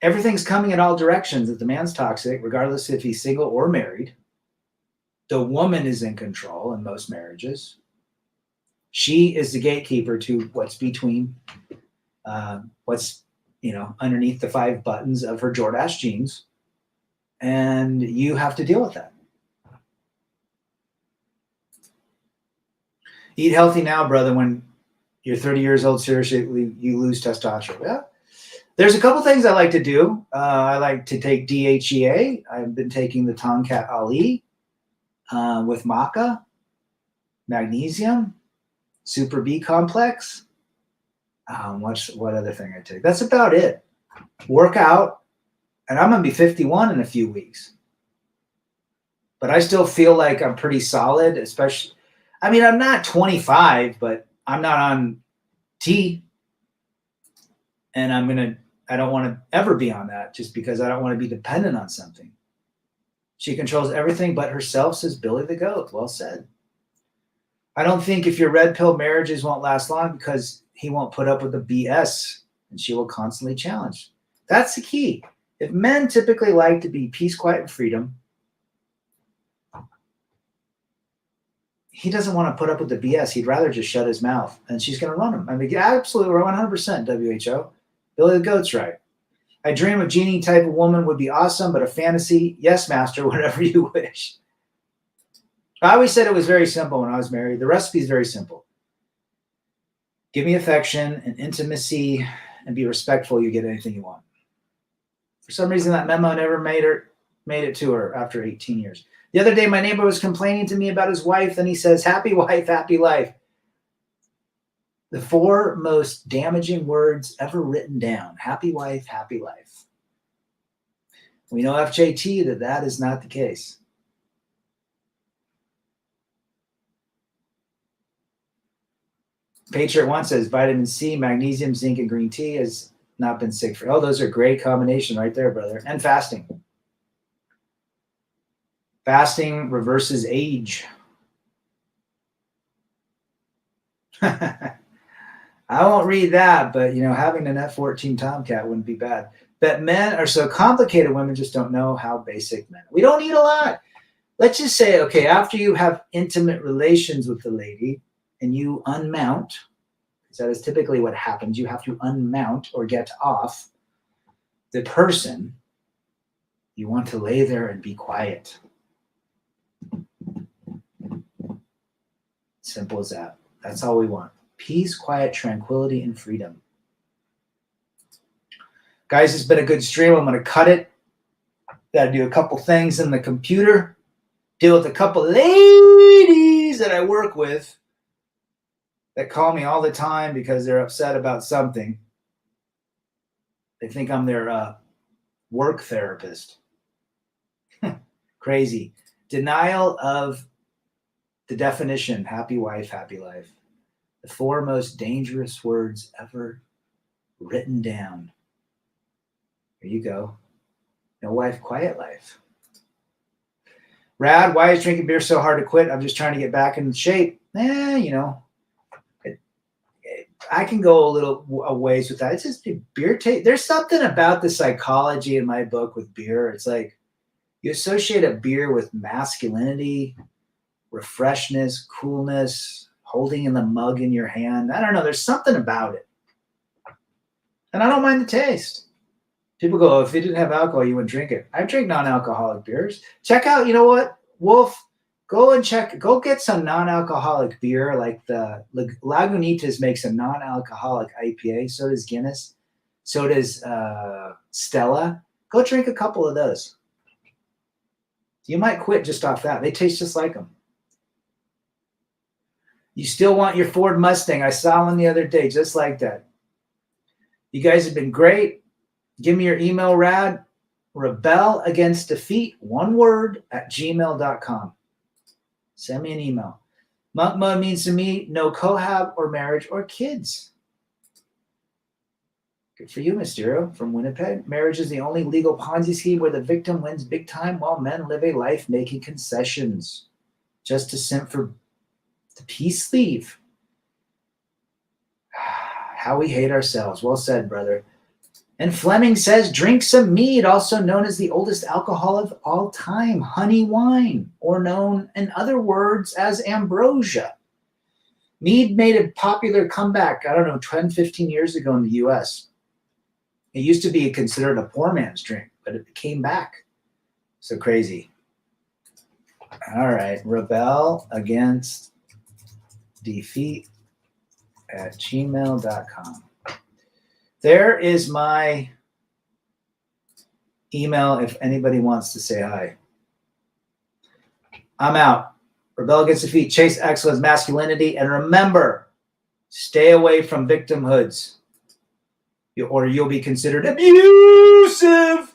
Everything's coming in all directions. If the man's toxic, regardless if he's single or married, the woman is in control in most marriages. She is the gatekeeper to what's between what's, underneath the 5 buttons of her Jordache jeans. And you have to deal with that. Eat healthy now, brother. When you're 30 years old, seriously, you lose testosterone. Yeah. There's a couple things I like to do. I like to take DHEA. I've been taking the Tongkat Ali with maca, magnesium, Super B complex. What other thing I take? That's about it. Work out, and I'm going to be 51 in a few weeks. But I still feel like I'm pretty solid, especially, I'm not 25, but I'm not on T. And I don't want to ever be on that just because I don't want to be dependent on something. She controls everything but herself, says Billy the Goat. Well said. I don't think if your red pill marriages won't last long because he won't put up with the BS and she will constantly challenge. That's the key. If men typically like to be peace, quiet, and freedom, he doesn't want to put up with the BS. He'd rather just shut his mouth, and she's going to run him. Absolutely, 100% WHO. Billy the Goat's right. I dream a genie type of woman would be awesome, but a fantasy, yes, master, whatever you wish. I always said it was very simple when I was married. The recipe is very simple. Give me affection and intimacy and be respectful. You get anything you want. For some reason, that memo never made it to her after 18 years. The other day, my neighbor was complaining to me about his wife. Then he says, happy wife, happy life. The 4 most damaging words ever written down. Happy wife, happy life. We know FJT that is not the case. Patriot 1 says vitamin C, magnesium, zinc, and green tea has not been sick for. Oh, those are great combination right there, brother. And fasting. Fasting reverses age. I won't read that, but having an F-14 Tomcat wouldn't be bad. But men are so complicated, women just don't know how basic men. We don't need a lot. Let's just say, okay, after you have intimate relations with the lady and you unmount, because that is typically what happens, you have to unmount or get off the person, you want to lay there and be quiet. Simple as that. That's all we want. Peace, quiet, tranquility, and freedom. Guys, it's been a good stream. I'm going to cut it. Got to do a couple things in the computer. Deal with a couple ladies that I work with that call me all the time because they're upset about something. They think I'm their work therapist. Crazy. Denial of the definition, happy wife, happy life. The 4 most dangerous words ever written down. Here you go. No wife, quiet life. Rad, why is drinking beer so hard to quit? I'm just trying to get back in shape. I can go a ways with that. It's just beer taste. There's something about the psychology in my book with beer. It's like you associate a beer with masculinity, refreshness, coolness, holding in the mug in your hand. I don't know. There's something about it. And I don't mind the taste. People go, if you didn't have alcohol, you wouldn't drink it. I drink non-alcoholic beers. Check out, you know what, Wolf, go get some non-alcoholic beer. Like the Lagunitas makes a non-alcoholic IPA. So does Guinness. So does Stella. Go drink a couple of those. You might quit just off that. They taste just like them. You still want your Ford Mustang. I saw one the other day, just like that. You guys have been great. Give me your email, Rad. Rebel against defeat, one word, @gmail.com. Send me an email. Monk mode means to me no cohab or marriage or kids. Good for you, Mysterio from Winnipeg. Marriage is the only legal Ponzi scheme where the victim wins big time while men live a life making concessions. Just to simp for the peace sleeve. How we hate ourselves. Well said, brother. And Fleming says, drink some mead, also known as the oldest alcohol of all time, honey wine, or known in other words as ambrosia. Mead made a popular comeback, I don't know, 10, 15 years ago in the US. It used to be considered a poor man's drink, but it came back. So crazy. All right, rebel against defeat at gmail.com. There is my email if anybody wants to say hi. I'm out. Rebel against defeat, chase excellence, masculinity, and remember, stay away from victimhoods, or you'll be considered abusive.